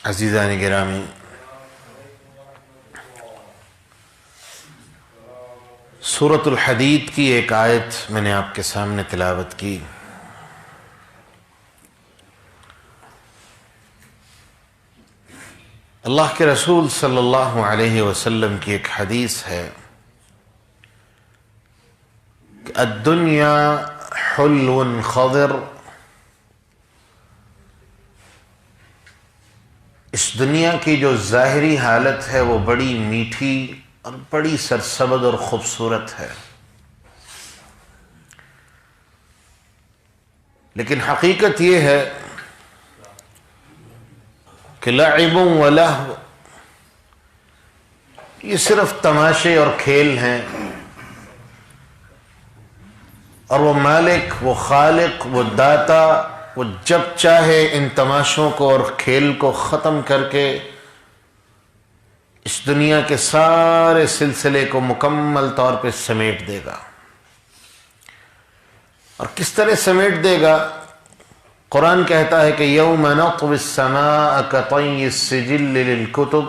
عزیزان گرامی، سورۃ الحدید کی ایک آیت میں نے آپ کے سامنے تلاوت کی۔ اللہ کے رسول صلی اللہ علیہ وسلم کی ایک حدیث ہے کہ الدنیا حلو خضر، اس دنیا کی جو ظاہری حالت ہے وہ بڑی میٹھی اور بڑی سرسبز اور خوبصورت ہے، لیکن حقیقت یہ ہے کہ لعب و لہو، یہ صرف تماشے اور کھیل ہیں، اور وہ مالک، وہ خالق، وہ داتا، وہ جب چاہے ان تماشوں کو اور کھیل کو ختم کر کے اس دنیا کے سارے سلسلے کو مکمل طور پہ سمیٹ دے گا۔ اور کس طرح سمیٹ دے گا؟ قرآن کہتا ہے کہ یوم نطوی السماء کطی السجل للکتب،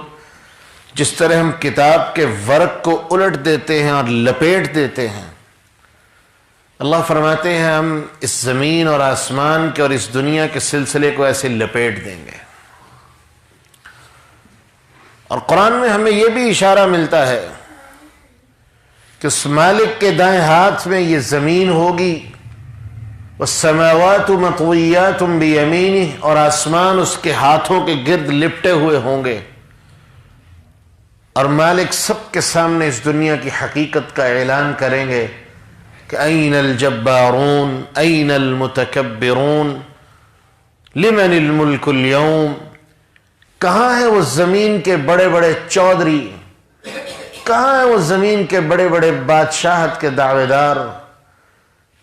جس طرح ہم کتاب کے ورق کو الٹ دیتے ہیں اور لپیٹ دیتے ہیں، اللہ فرماتے ہیں ہم اس زمین اور آسمان کے اور اس دنیا کے سلسلے کو ایسے لپیٹ دیں گے۔ اور قرآن میں ہمیں یہ بھی اشارہ ملتا ہے کہ اس مالک کے دائیں ہاتھ میں یہ زمین ہوگی، والسماوات مطویات بیمینہ، اور آسمان اس کے ہاتھوں کے گرد لپٹے ہوئے ہوں گے، اور مالک سب کے سامنے اس دنیا کی حقیقت کا اعلان کریں گے کہ این الجبارون این المتکبرون لمن الملک اليوم، کہاں ہے وہ زمین کے بڑے بڑے چودھری، کہاں ہے وہ زمین کے بڑے بڑے بادشاہت کے دعوے دار،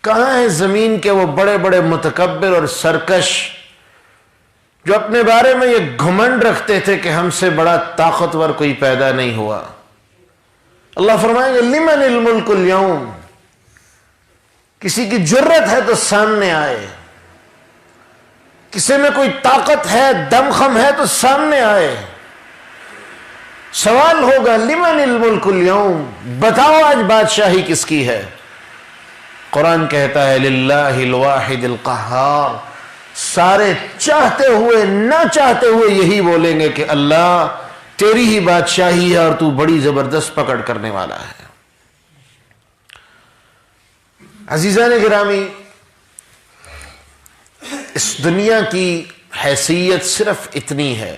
کہاں ہے زمین کے وہ بڑے بڑے متکبر اور سرکش جو اپنے بارے میں یہ گھمنڈ رکھتے تھے کہ ہم سے بڑا طاقتور کوئی پیدا نہیں ہوا۔ اللہ فرمائیں گے لمن الملک اليوم، کسی کی جرت ہے تو سامنے آئے، کسی میں کوئی طاقت ہے، دمخم ہے تو سامنے آئے۔ سوال ہوگا لمن الملک اليوم، بتاؤ آج بادشاہی کس کی ہے؟ قرآن کہتا ہے للہ الواحد القہار، سارے چاہتے ہوئے نہ چاہتے ہوئے یہی بولیں گے کہ اللہ تیری ہی بادشاہی ہے اور تو بڑی زبردست پکڑ کرنے والا ہے۔ عزیزان گرامی، اس دنیا کی حیثیت صرف اتنی ہے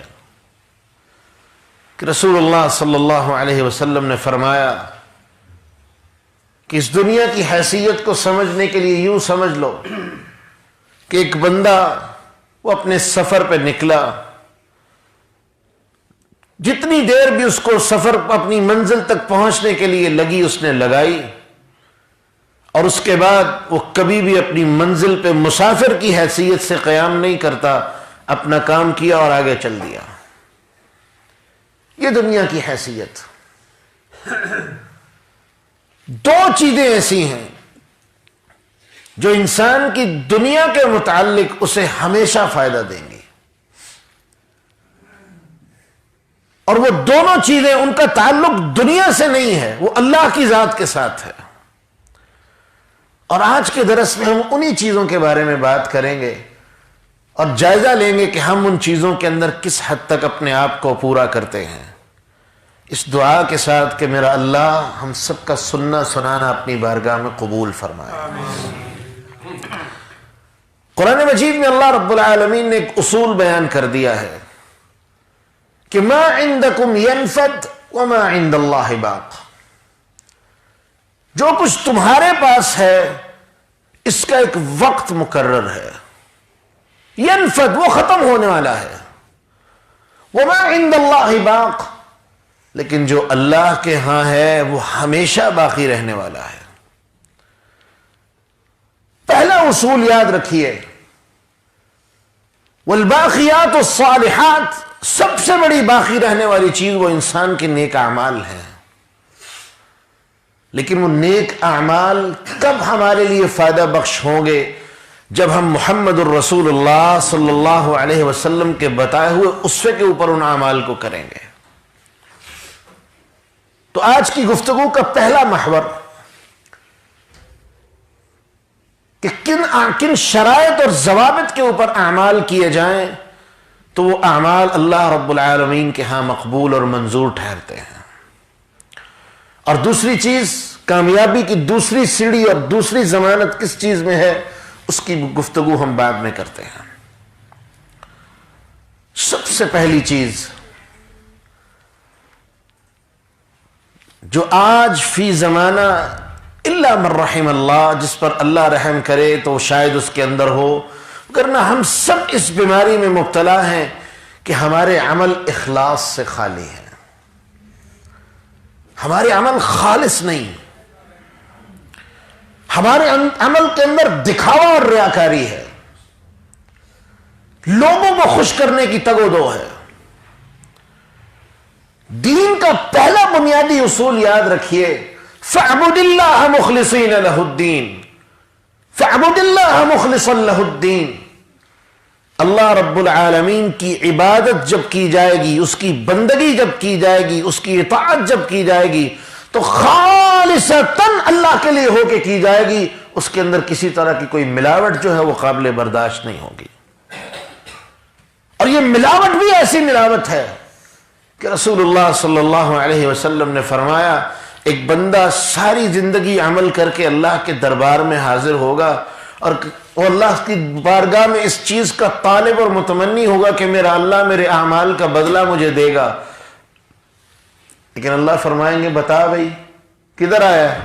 کہ رسول اللہ صلی اللہ علیہ وسلم نے فرمایا کہ اس دنیا کی حیثیت کو سمجھنے کے لیے یوں سمجھ لو کہ ایک بندہ وہ اپنے سفر پہ نکلا، جتنی دیر بھی اس کو سفر اپنی منزل تک پہنچنے کے لیے لگی اس نے لگائی، اور اس کے بعد وہ کبھی بھی اپنی منزل پہ مسافر کی حیثیت سے قیام نہیں کرتا، اپنا کام کیا اور آگے چل دیا۔ یہ دنیا کی حیثیت۔ دو چیزیں ایسی ہیں جو انسان کی دنیا کے متعلق اسے ہمیشہ فائدہ دیں گی، اور وہ دونوں چیزیں ان کا تعلق دنیا سے نہیں ہے، وہ اللہ کی ذات کے ساتھ ہے۔ اور آج کے درس میں ہم انہی چیزوں کے بارے میں بات کریں گے اور جائزہ لیں گے کہ ہم ان چیزوں کے اندر کس حد تک اپنے آپ کو پورا کرتے ہیں، اس دعا کے ساتھ کہ میرا اللہ ہم سب کا سننا سنانا اپنی بارگاہ میں قبول فرمائے۔ قرآن مجید میں اللہ رب العالمین نے ایک اصول بیان کر دیا ہے کہ ما عندکم ینفد وما عند اللہ باق، جو کچھ تمہارے پاس ہے اس کا ایک وقت مقرر ہے، ینفد وہ ختم ہونے والا ہے، وما عند اللہ باق، لیکن جو اللہ کے ہاں ہے وہ ہمیشہ باقی رہنے والا ہے۔ پہلا اصول یاد رکھیے، والباقیات الصالحات، سب سے بڑی باقی رہنے والی چیز وہ انسان کے نیک اعمال ہیں، لیکن وہ نیک اعمال کب ہمارے لیے فائدہ بخش ہوں گے؟ جب ہم محمد الرسول اللہ صلی اللہ علیہ وسلم کے بتائے ہوئے اسوے کے اوپر ان اعمال کو کریں گے. تو آج کی گفتگو کا پہلا محور کہ کن شرائط اور ضوابط کے اوپر اعمال کیے جائیں تو وہ اعمال اللہ رب العالمین کے ہاں مقبول اور منظور ٹھہرتے ہیں. اور دوسری چیز، کامیابی کی دوسری سیڑھی اور دوسری ضمانت کس چیز میں ہے، اس کی گفتگو ہم بعد میں کرتے ہیں. سب سے پہلی چیز جو آج فی زمانہ الا من رحم اللہ، جس پر اللہ رحم کرے تو شاید اس کے اندر ہو، ورنہ ہم سب اس بیماری میں مبتلا ہیں کہ ہمارے عمل اخلاص سے خالی ہیں. ہمارے عمل خالص نہیں، ہمارے عمل کے اندر دکھاوا اور ریاکاری ہے، لوگوں کو خوش کرنے کی تگ و دو ہے. دین کا پہلا بنیادی اصول یاد رکھیے، فَاعْبُدِ اللَّهَ مُخْلِصِينَ لَهُ الدِّينَ، فَاعْبُدِ اللَّهَ مُخْلِصًا لَهُ الدِّينَ. اللہ رب العالمین کی عبادت جب کی جائے گی، اس کی بندگی جب کی جائے گی، اس کی اطاعت جب کی جائے گی تو خالصتاً اللہ کے لیے ہو کے کی جائے گی. اس کے اندر کسی طرح کی کوئی ملاوٹ جو ہے وہ قابل برداشت نہیں ہوگی. اور یہ ملاوٹ بھی ایسی ملاوٹ ہے کہ رسول اللہ صلی اللہ علیہ وسلم نے فرمایا، ایک بندہ ساری زندگی عمل کر کے اللہ کے دربار میں حاضر ہوگا اور وہ اللہ کی بارگاہ میں اس چیز کا طالب اور متمنی ہوگا کہ میرا اللہ میرے اعمال کا بدلہ مجھے دے گا. لیکن اللہ فرمائیں گے بتا بھائی کدھر آیا ہے؟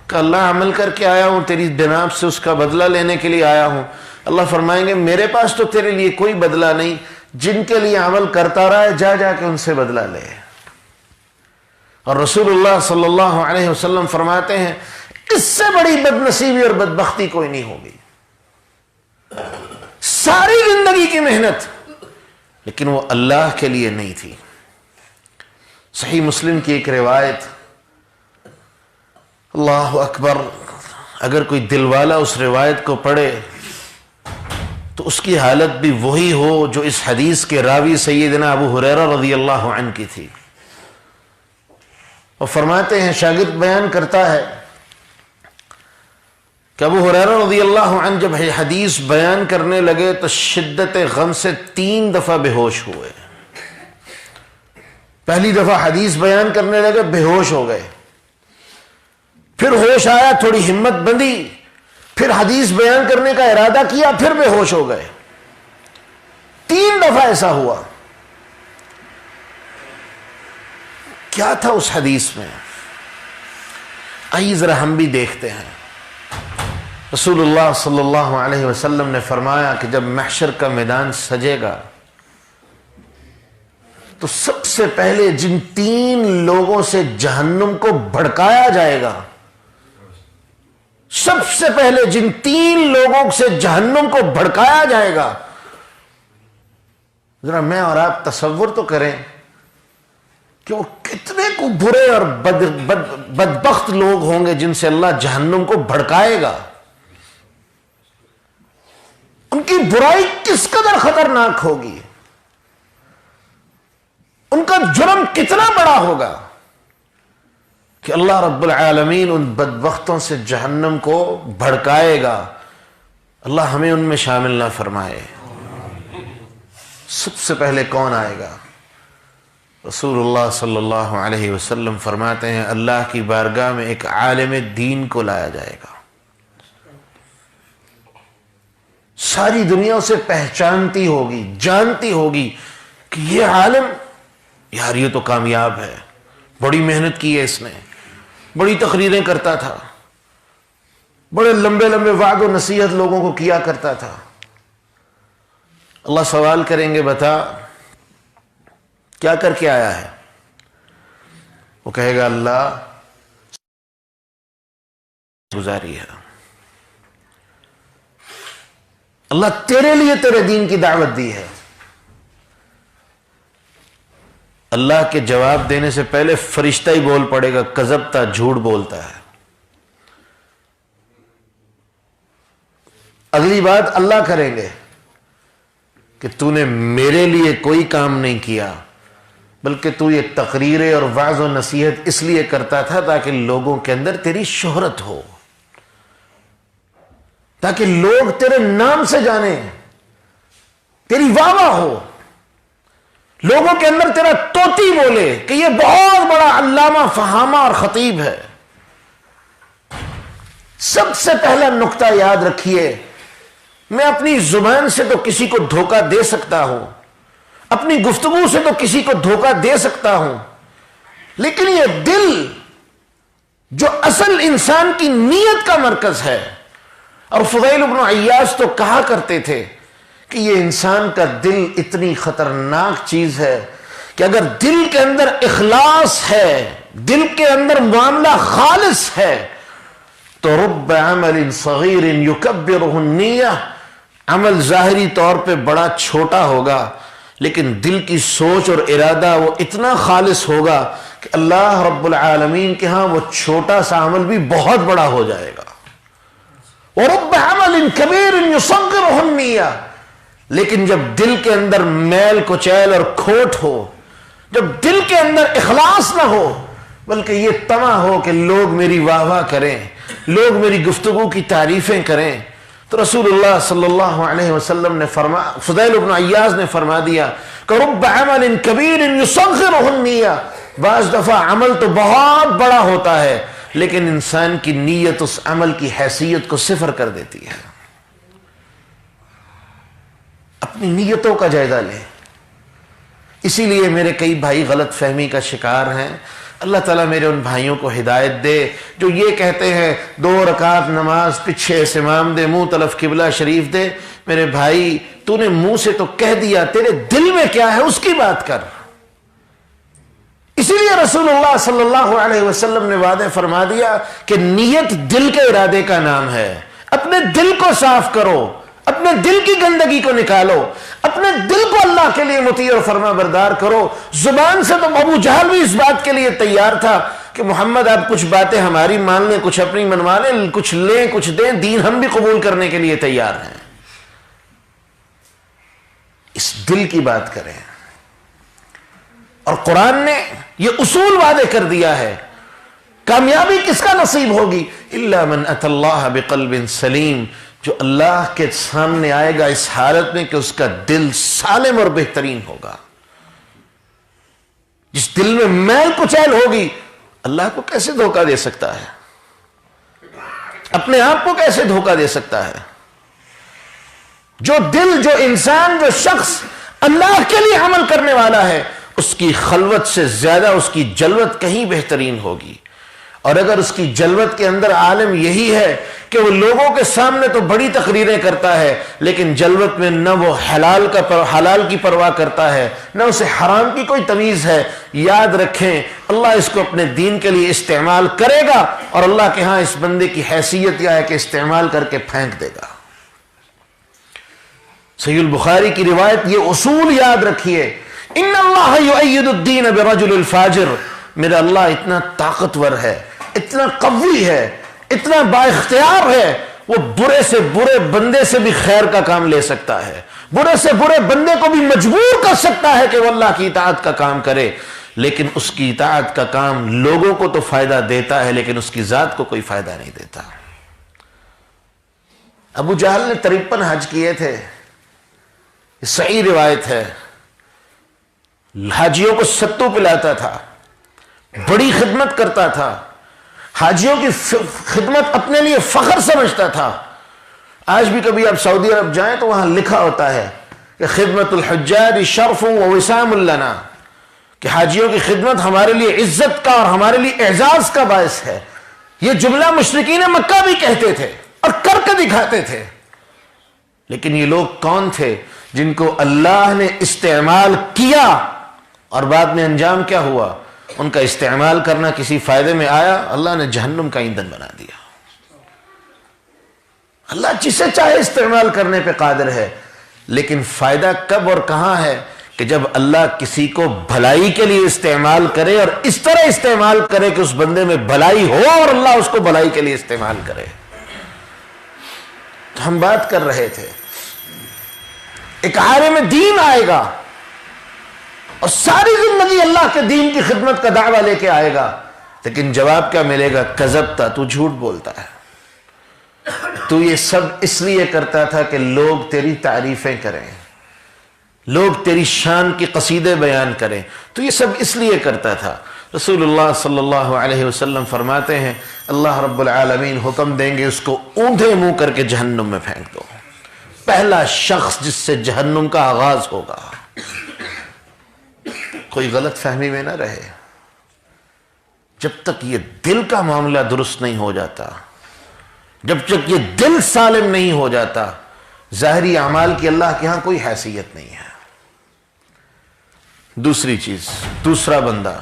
کہ اللہ عمل کر کے آیا ہوں، تیری جناب سے اس کا بدلہ لینے کے لیے آیا ہوں. اللہ فرمائیں گے میرے پاس تو تیرے لیے کوئی بدلہ نہیں، جن کے لیے عمل کرتا رہا ہے جا جا کے ان سے بدلہ لے. اور رسول اللہ صلی اللہ علیہ وسلم فرماتے ہیں اس سے بڑی بد نصیبی اور بدبختی کوئی نہیں ہوگی. ساری زندگی کی محنت لیکن وہ اللہ کے لیے نہیں تھی. صحیح مسلم کی ایک روایت، اللہ اکبر، اگر کوئی دل والا اس روایت کو پڑھے تو اس کی حالت بھی وہی ہو جو اس حدیث کے راوی سیدنا ابو ہریرہ رضی اللہ عنہ کی تھی. اور فرماتے ہیں، شاگرد بیان کرتا ہے کہ ابو ہریرہ رضی اللہ عنہ جب حدیث بیان کرنے لگے تو شدت غم سے 3 دفعہ بے ہوش ہوئے. پہلی دفعہ حدیث بیان کرنے لگے بے ہوش ہو گئے، پھر ہوش آیا، تھوڑی ہمت بندی، پھر حدیث بیان کرنے کا ارادہ کیا، پھر بے ہوش ہو گئے. 3 دفعہ ایسا ہوا. کیا تھا اس حدیث میں؟ آئیے ذرا ہم بھی دیکھتے ہیں. رسول اللہ صلی اللہ علیہ وسلم نے فرمایا کہ جب محشر کا میدان سجے گا تو سب سے پہلے جن 3 لوگوں سے جہنم کو بھڑکایا جائے گا، سب سے پہلے جن 3 لوگوں سے جہنم کو بھڑکایا جائے گا، ذرا میں اور آپ تصور تو کریں کہ وہ کتنے کو برے اور بدبخت لوگ ہوں گے جن سے اللہ جہنم کو بھڑکائے گا. ان کی برائی کس قدر خطرناک ہوگی، ان کا جرم کتنا بڑا ہوگا کہ اللہ رب العالمین ان بدبختوں سے جہنم کو بھڑکائے گا. اللہ ہمیں ان میں شامل نہ فرمائے. سب سے پہلے کون آئے گا؟ رسول اللہ صلی اللہ علیہ وسلم فرماتے ہیں اللہ کی بارگاہ میں ایک عالم دین کو لایا جائے گا. ساری دنیا اسے پہچانتی ہوگی، جانتی ہوگی کہ یہ عالم، یار یہ تو کامیاب ہے، بڑی محنت کی ہے اس نے، بڑی تقریریں کرتا تھا، بڑے لمبے لمبے وعد و نصیحت لوگوں کو کیا کرتا تھا. اللہ سوال کریں گے بتا کیا کر کے آیا ہے؟ وہ کہے گا اللہ گزاری ہے، اللہ تیرے لیے تیرے دین کی دعوت دی ہے. اللہ کے جواب دینے سے پہلے فرشتہ ہی بول پڑے گا کذبتا، جھوٹ بولتا ہے. اگلی بات اللہ کریں گے کہ تو نے میرے لیے کوئی کام نہیں کیا، بلکہ تو یہ تقریریں اور وعظ و نصیحت اس لیے کرتا تھا تاکہ لوگوں کے اندر تیری شہرت ہو، تاکہ لوگ تیرے نام سے جانیں، تیری واہ واہ ہو، لوگوں کے اندر تیرا طوطی بولے کہ یہ بہت بڑا علامہ فہامہ اور خطیب ہے۔ سب سے پہلا نقطہ یاد رکھیے، میں اپنی زبان سے تو کسی کو دھوکہ دے سکتا ہوں، اپنی گفتگو سے تو کسی کو دھوکہ دے سکتا ہوں، لیکن یہ دل جو اصل انسان کی نیت کا مرکز ہے، اور فضیل بن عیاض تو کہا کرتے تھے کہ یہ انسان کا دل اتنی خطرناک چیز ہے کہ اگر دل کے اندر اخلاص ہے، دل کے اندر معاملہ خالص ہے، تو رب عمل صغیر یکبرہ النیہ، عمل ظاہری طور پہ بڑا چھوٹا ہوگا لیکن دل کی سوچ اور ارادہ وہ اتنا خالص ہوگا کہ اللہ رب العالمین کے ہاں وہ چھوٹا سا عمل بھی بہت بڑا ہو جائے گا۔ وَرُبَّ عَمَلٍ كَبِيرٍ يُصَغِّرُهُ النِّيَّةِ، لیکن جب دل کے اندر میل کچیل اور کھوٹ ہو، جب دل کے اندر اخلاص نہ ہو، بلکہ یہ طمع ہو کہ لوگ میری واہ واہ کریں، لوگ میری گفتگو کی تعریفیں کریں، تو رسول اللہ صلی اللہ علیہ وسلم نے فضیل بن عیاض نے فرما دیا کہ رب عمل کبیر یصغرہ النیہ، بعض دفعہ عمل تو بہت بڑا ہوتا ہے لیکن انسان کی نیت اس عمل کی حیثیت کو صفر کر دیتی ہے۔ اپنی نیتوں کا جائزہ لیں۔ اسی لیے میرے کئی بھائی غلط فہمی کا شکار ہیں، اللہ تعالیٰ میرے ان بھائیوں کو ہدایت دے جو یہ کہتے ہیں 2 رکعت نماز پیچھے سے امام دے، منہ طرف قبلہ شریف دے۔ میرے بھائی تو نے منہ سے تو کہہ دیا، تیرے دل میں کیا ہے اس کی بات کر۔ اسی لیے رسول اللہ صلی اللہ علیہ وسلم نے وعدہ فرما دیا کہ نیت دل کے ارادے کا نام ہے۔ اپنے دل کو صاف کرو، اپنے دل کی گندگی کو نکالو، اپنے دل کو اللہ کے لیے مطیع اور فرما بردار کرو۔ زبان سے تو ابو جہل بھی اس بات کے لیے تیار تھا کہ محمد آپ کچھ باتیں ہماری مان لیں، کچھ اپنی منوا لیں، کچھ لیں کچھ دیں، دین ہم بھی قبول کرنے کے لیے تیار ہیں۔ اس دل کی بات کریں، اور قرآن نے یہ اصول وعدے کر دیا ہے۔ کامیابی کس کا نصیب ہوگی؟ الا من اتى اللہ بقلب سلیم، جو اللہ کے سامنے آئے گا اس حالت میں کہ اس کا دل سالم اور بہترین ہوگا۔ جس دل میں میل کچیل ہوگی، اللہ کو کیسے دھوکہ دے سکتا ہے؟ اپنے آپ کو کیسے دھوکہ دے سکتا ہے؟ جو دل، جو انسان، جو شخص اللہ کے لیے عمل کرنے والا ہے، اس کی خلوت سے زیادہ اس کی جلوت کہیں بہترین ہوگی۔ اور اگر اس کی جلوت کے اندر عالم یہی ہے کہ وہ لوگوں کے سامنے تو بڑی تقریریں کرتا ہے لیکن جلوت میں نہ وہ حلال کی پرواہ کرتا ہے، نہ اسے حرام کی کوئی تمیز ہے، یاد رکھیں اللہ اس کو اپنے دین کے لیے استعمال کرے گا، اور اللہ کے ہاں اس بندے کی حیثیت یہ ہے کہ استعمال کر کے پھینک دے گا۔ صحیح البخاری کی روایت، یہ اصول یاد رکھیے، ان اللہ یؤید الدین برجل الفاجر، میرا اللہ اتنا طاقتور ہے، اتنا قوی ہے، اتنا با اختیار ہے، وہ برے سے برے بندے سے بھی خیر کا کام لے سکتا ہے، برے سے برے بندے کو بھی مجبور کر سکتا ہے کہ وہ اللہ کی اطاعت کا کام کرے، لیکن اس کی اطاعت کا کام لوگوں کو تو فائدہ دیتا ہے لیکن اس کی ذات کو کوئی فائدہ نہیں دیتا۔ ابو جہل نے 53 حج کیے تھے، یہ صحیح روایت ہے، حاجیوں کو ستو پلاتا تھا، بڑی خدمت کرتا تھا، حاجیوں کی خدمت اپنے لیے فخر سمجھتا تھا۔ آج بھی کبھی آپ سعودی عرب جائیں تو وہاں لکھا ہوتا ہے کہ خدمت الحجاج شرف و وسام لنا، کہ حاجیوں کی خدمت ہمارے لیے عزت کا اور ہمارے لیے اعزاز کا باعث ہے۔ یہ جملہ مشرکین مکہ بھی کہتے تھے اور کر کے دکھاتے تھے، لیکن یہ لوگ کون تھے جن کو اللہ نے استعمال کیا اور بعد میں انجام کیا ہوا؟ ان کا استعمال کرنا کسی فائدے میں آیا؟ اللہ نے جہنم کا ایندھن بنا دیا۔ اللہ جسے چاہے استعمال کرنے پہ قادر ہے، لیکن فائدہ کب اور کہاں ہے؟ کہ جب اللہ کسی کو بھلائی کے لیے استعمال کرے اور اس طرح استعمال کرے کہ اس بندے میں بھلائی ہو اور اللہ اس کو بھلائی کے لیے استعمال کرے۔ تو ہم بات کر رہے تھے ایک عالم دین آئے گا اور ساری زندگی اللہ کے دین کی خدمت کا دعویٰ لے کے آئے گا، لیکن جواب کیا ملے گا؟ کذبتا، تو جھوٹ بولتا ہے، تو یہ سب اس لیے کرتا تھا کہ لوگ تیری تعریفیں کریں، لوگ تیری شان کی قصیدے بیان کریں، تو یہ سب اس لیے کرتا تھا۔ رسول اللہ صلی اللہ علیہ وسلم فرماتے ہیں اللہ رب العالمین حکم دیں گے اس کو اوندھے منہ کر کے جہنم میں پھینک دو، پہلا شخص جس سے جہنم کا آغاز ہوگا۔ کوئی غلط فہمی میں نہ رہے، جب تک یہ دل کا معاملہ درست نہیں ہو جاتا، جب تک یہ دل سالم نہیں ہو جاتا، ظاہری اعمال کی اللہ کے ہاں کوئی حیثیت نہیں ہے۔ دوسری چیز، دوسرا بندہ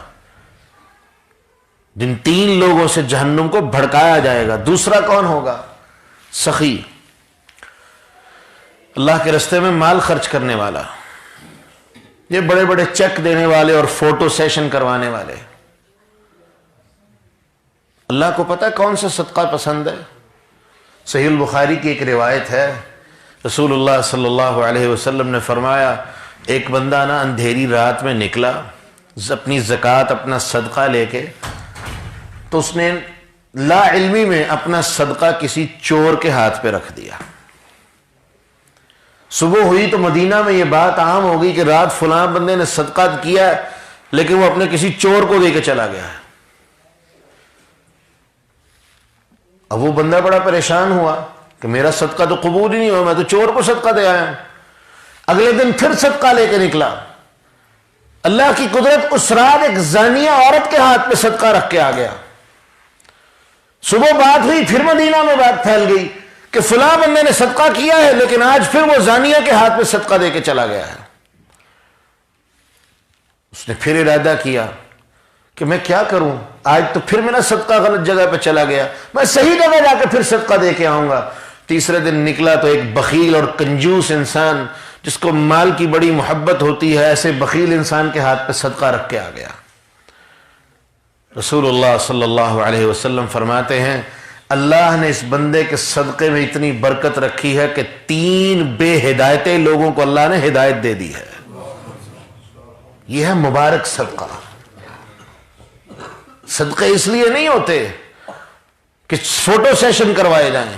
جن 3 لوگوں سے جہنم کو بھڑکایا جائے گا، دوسرا کون ہوگا؟ سخی، اللہ کے راستے میں مال خرچ کرنے والا، یہ بڑے بڑے چیک دینے والے اور فوٹو سیشن کروانے والے۔ اللہ کو پتہ کون سا صدقہ پسند ہے؟ صحیح البخاری کی ایک روایت ہے، رسول اللہ صلی اللہ علیہ وسلم نے فرمایا ایک بندہ نا اندھیری رات میں نکلا اپنی زکوٰۃ اپنا صدقہ لے کے، تو اس نے لا علمی میں اپنا صدقہ کسی چور کے ہاتھ پہ رکھ دیا۔ صبح ہوئی تو مدینہ میں یہ بات عام ہو گئی کہ رات فلاں بندے نے صدقہ کیا ہے، لیکن وہ اپنے کسی چور کو دے کے چلا گیا ہے۔ اب وہ بندہ بڑا پریشان ہوا کہ میرا صدقہ تو قبول ہی نہیں ہوا، میں تو چور کو صدقہ دے آیا ہوں۔ اگلے دن پھر صدقہ لے کے نکلا، اللہ کی قدرت اس رات ایک زانیہ عورت کے ہاتھ پہ صدقہ رکھ کے آ گیا۔ صبح بات ہوئی، پھر مدینہ میں بات پھیل گئی کہ فلاں بندے نے صدقہ کیا ہے، لیکن آج پھر وہ زانیہ کے ہاتھ پہ صدقہ دے کے چلا گیا ہے۔ اس نے پھر ارادہ کیا کہ میں کیا کروں، آج تو پھر میرا صدقہ غلط جگہ پہ چلا گیا، میں صحیح جگہ جا کے پھر صدقہ دے کے آؤں گا۔ تیسرے دن نکلا تو ایک بخیل اور کنجوس انسان جس کو مال کی بڑی محبت ہوتی ہے، ایسے بخیل انسان کے ہاتھ پہ صدقہ رکھ کے آ گیا۔ رسول اللہ صلی اللہ علیہ وسلم فرماتے ہیں اللہ نے اس بندے کے صدقے میں اتنی برکت رکھی ہے کہ 3 بے ہدایتیں لوگوں کو اللہ نے ہدایت دے دی ہے۔ یہ ہے مبارک صدقہ۔ صدقے اس لیے نہیں ہوتے کہ فوٹو سیشن کروائے جائیں،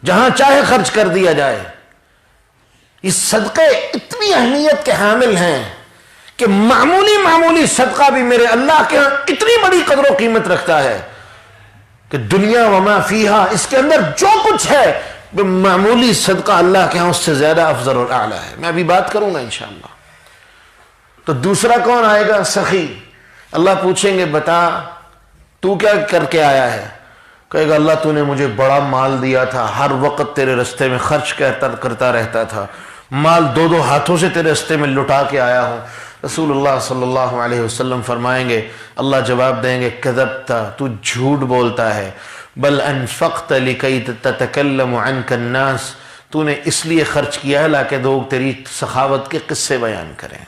جہاں چاہے خرچ کر دیا جائے۔ اس صدقے اتنی اہمیت کے حامل ہیں کہ معمولی صدقہ بھی میرے اللہ کے ہاں اتنی بڑی قدر و قیمت رکھتا ہے کہ دنیا وما فیہا، اس کے اندر جو کچھ ہے معمولی صدقہ اللہ کے ہاں اس سے زیادہ افضل اور اعلیٰ ہے۔ میں ابھی بات کروں گا انشاءاللہ۔ تو دوسرا کون آئے گا؟ سخی۔ اللہ پوچھیں گے بتا تو کیا کر کے آیا ہے؟ کہے گا اللہ تو نے مجھے بڑا مال دیا تھا، ہر وقت تیرے رستے میں خرچ کرتا رہتا تھا، مال 2 ہاتھوں سے تیرے رستے میں لٹا کے آیا ہوں۔ رسول اللہ صلی اللہ علیہ وسلم فرمائیں گے، اللہ جواب دیں گے کذبتا، تو جھوٹ بولتا ہے، بل انفقت لکی تتکلم عنک الناس، تو نے اس لیے خرچ کیا ہے تاکہ لوگ تیری سخاوت کے قصے بیان کریں،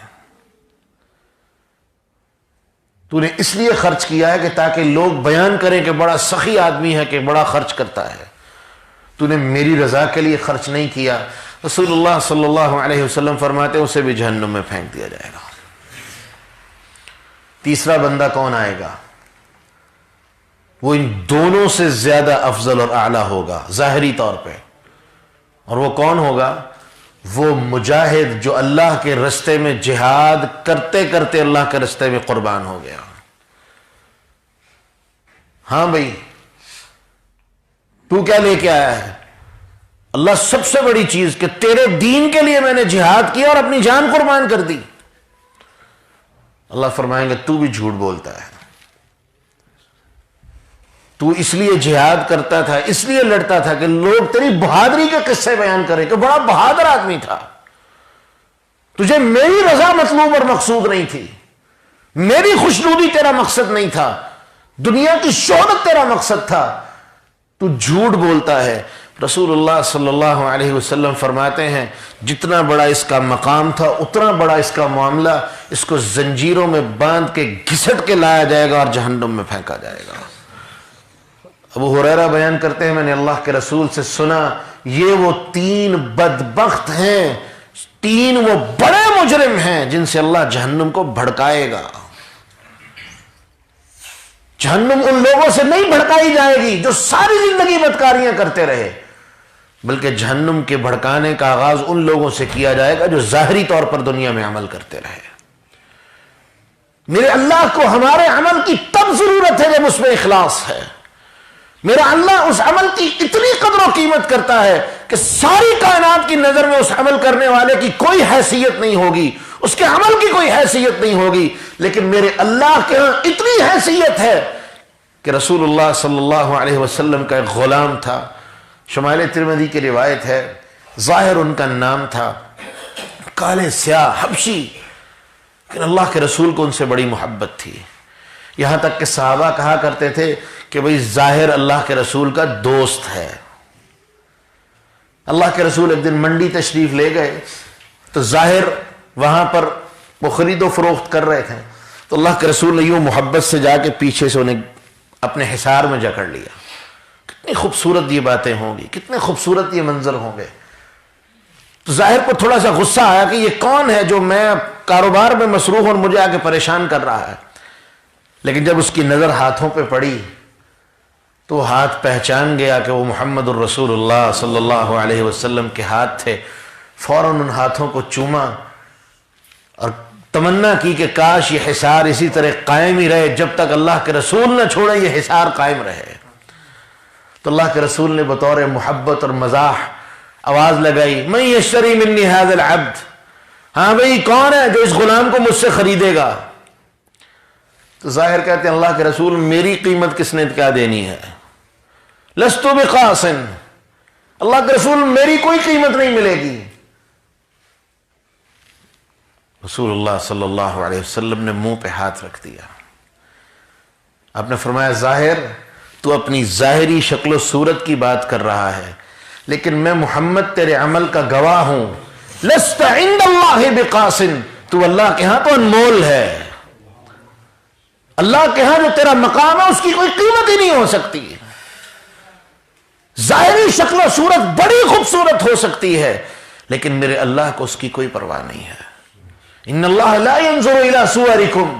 تو نے اس لیے خرچ کیا ہے کہ تاکہ لوگ بیان کریں کہ بڑا سخی آدمی ہے، کہ بڑا خرچ کرتا ہے، تو نے میری رضا کے لیے خرچ نہیں کیا۔ رسول اللہ صلی اللہ علیہ وسلم فرماتے ہیں اسے بھی جہنم میں پھینک دیا جائے گا۔ تیسرا بندہ کون آئے گا؟ وہ ان دونوں سے زیادہ افضل اور اعلیٰ ہوگا ظاہری طور پہ، اور وہ کون ہوگا؟ وہ مجاہد جو اللہ کے رستے میں جہاد کرتے کرتے اللہ کے رستے میں قربان ہو گیا۔ ہاں بھائی تو کیا لے کے آیا ہے؟ اللہ سب سے بڑی چیز کہ تیرے دین کے لیے میں نے جہاد کیا اور اپنی جان قربان کر دی۔ اللہ فرمائیں گے تو بھی جھوٹ بولتا ہے، تو اس لیے جہاد کرتا تھا، اس لیے لڑتا تھا کہ لوگ تیری بہادری کے قصے بیان کریں کہ بڑا بہادر آدمی تھا، تجھے میری رضا مطلوب اور مقصود نہیں تھی، میری خوشنودی تیرا مقصد نہیں تھا، دنیا کی شہرت تیرا مقصد تھا، تو جھوٹ بولتا ہے۔ رسول اللہ صلی اللہ علیہ وسلم فرماتے ہیں جتنا بڑا اس کا مقام تھا اتنا بڑا اس کا معاملہ، اس کو زنجیروں میں باندھ کے گھسٹ کے لایا جائے گا اور جہنم میں پھینکا جائے گا۔ ابو ہریرہ بیان کرتے ہیں میں نے اللہ کے رسول سے سنا یہ وہ 3 بدبخت ہیں، 3 وہ بڑے مجرم ہیں جن سے اللہ جہنم کو بھڑکائے گا۔ جہنم ان لوگوں سے نہیں بھڑکائی جائے گی جو ساری زندگی بدکاریاں کرتے رہے، بلکہ جہنم کے بھڑکانے کا آغاز ان لوگوں سے کیا جائے گا جو ظاہری طور پر دنیا میں عمل کرتے رہے۔ میرے اللہ کو ہمارے عمل کی تب ضرورت ہے جب اس میں اخلاص ہے۔ میرا اللہ اس عمل کی اتنی قدر و قیمت کرتا ہے کہ ساری کائنات کی نظر میں اس عمل کرنے والے کی کوئی حیثیت نہیں ہوگی، اس کے عمل کی کوئی حیثیت نہیں ہوگی، لیکن میرے اللہ کے ہاں اتنی حیثیت ہے کہ رسول اللہ صلی اللہ علیہ وسلم کا ایک غلام تھا، شمائل ترمذی کی روایت ہے، ظاہر ان کا نام تھا، کالے سیاہ حبشی، لیکن اللہ کے رسول کو ان سے بڑی محبت تھی، یہاں تک کہ صحابہ کہا کرتے تھے کہ بھئی ظاہر اللہ کے رسول کا دوست ہے۔ اللہ کے رسول ایک دن منڈی تشریف لے گئے تو ظاہر وہاں پر وہ خرید و فروخت کر رہے تھے، تو اللہ کے رسول نے یوں محبت سے جا کے پیچھے سے انہیں اپنے حصار میں جکڑ لیا۔ کتنی خوبصورت یہ باتیں ہوں گی، کتنے خوبصورت یہ منظر ہوں گے۔ تو ظاہر کو تھوڑا سا غصہ آیا کہ یہ کون ہے جو میں کاروبار میں مصروف اور مجھے آ کے پریشان کر رہا ہے، لیکن جب اس کی نظر ہاتھوں پہ پڑی تو ہاتھ پہچان گیا کہ وہ محمد الرسول اللہ صلی اللہ علیہ وسلم کے ہاتھ تھے، فوراً ان ہاتھوں کو چوما اور تمنا کی کہ کاش یہ حصار اسی طرح قائم ہی رہے، جب تک اللہ کے رسول نہ چھوڑے یہ حصار قائم رہے۔ تو اللہ کے رسول نے بطور محبت اور مزاح آواز لگائی، من یشتری منی ھذا العبد، ہاں بھئی کون ہے جو اس غلام کو مجھ سے خریدے گا؟ تو ظاہر کہتے ہیں اللہ کے رسول میری قیمت کس نے کیا دینی ہے، لست بقاص، اللہ کے رسول میری کوئی قیمت نہیں ملے گی۔ رسول اللہ صلی اللہ علیہ وسلم نے منہ پہ ہاتھ رکھ دیا، آپ نے فرمایا ظاہر تو اپنی ظاہری شکل و صورت کی بات کر رہا ہے، لیکن میں محمد تیرے عمل کا گواہ ہوں، لست عند اللہ بقاص، تو اللہ کے ہاں تو انمول ہے، اللہ کے ہاں جو تیرا مقام ہے اس کی کوئی قیمت ہی نہیں ہو سکتی۔ ظاہری شکل و صورت بڑی خوبصورت ہو سکتی ہے، لیکن میرے اللہ کو اس کی کوئی پرواہ نہیں ہے۔ ان اللہ لا ينظر الى صورکم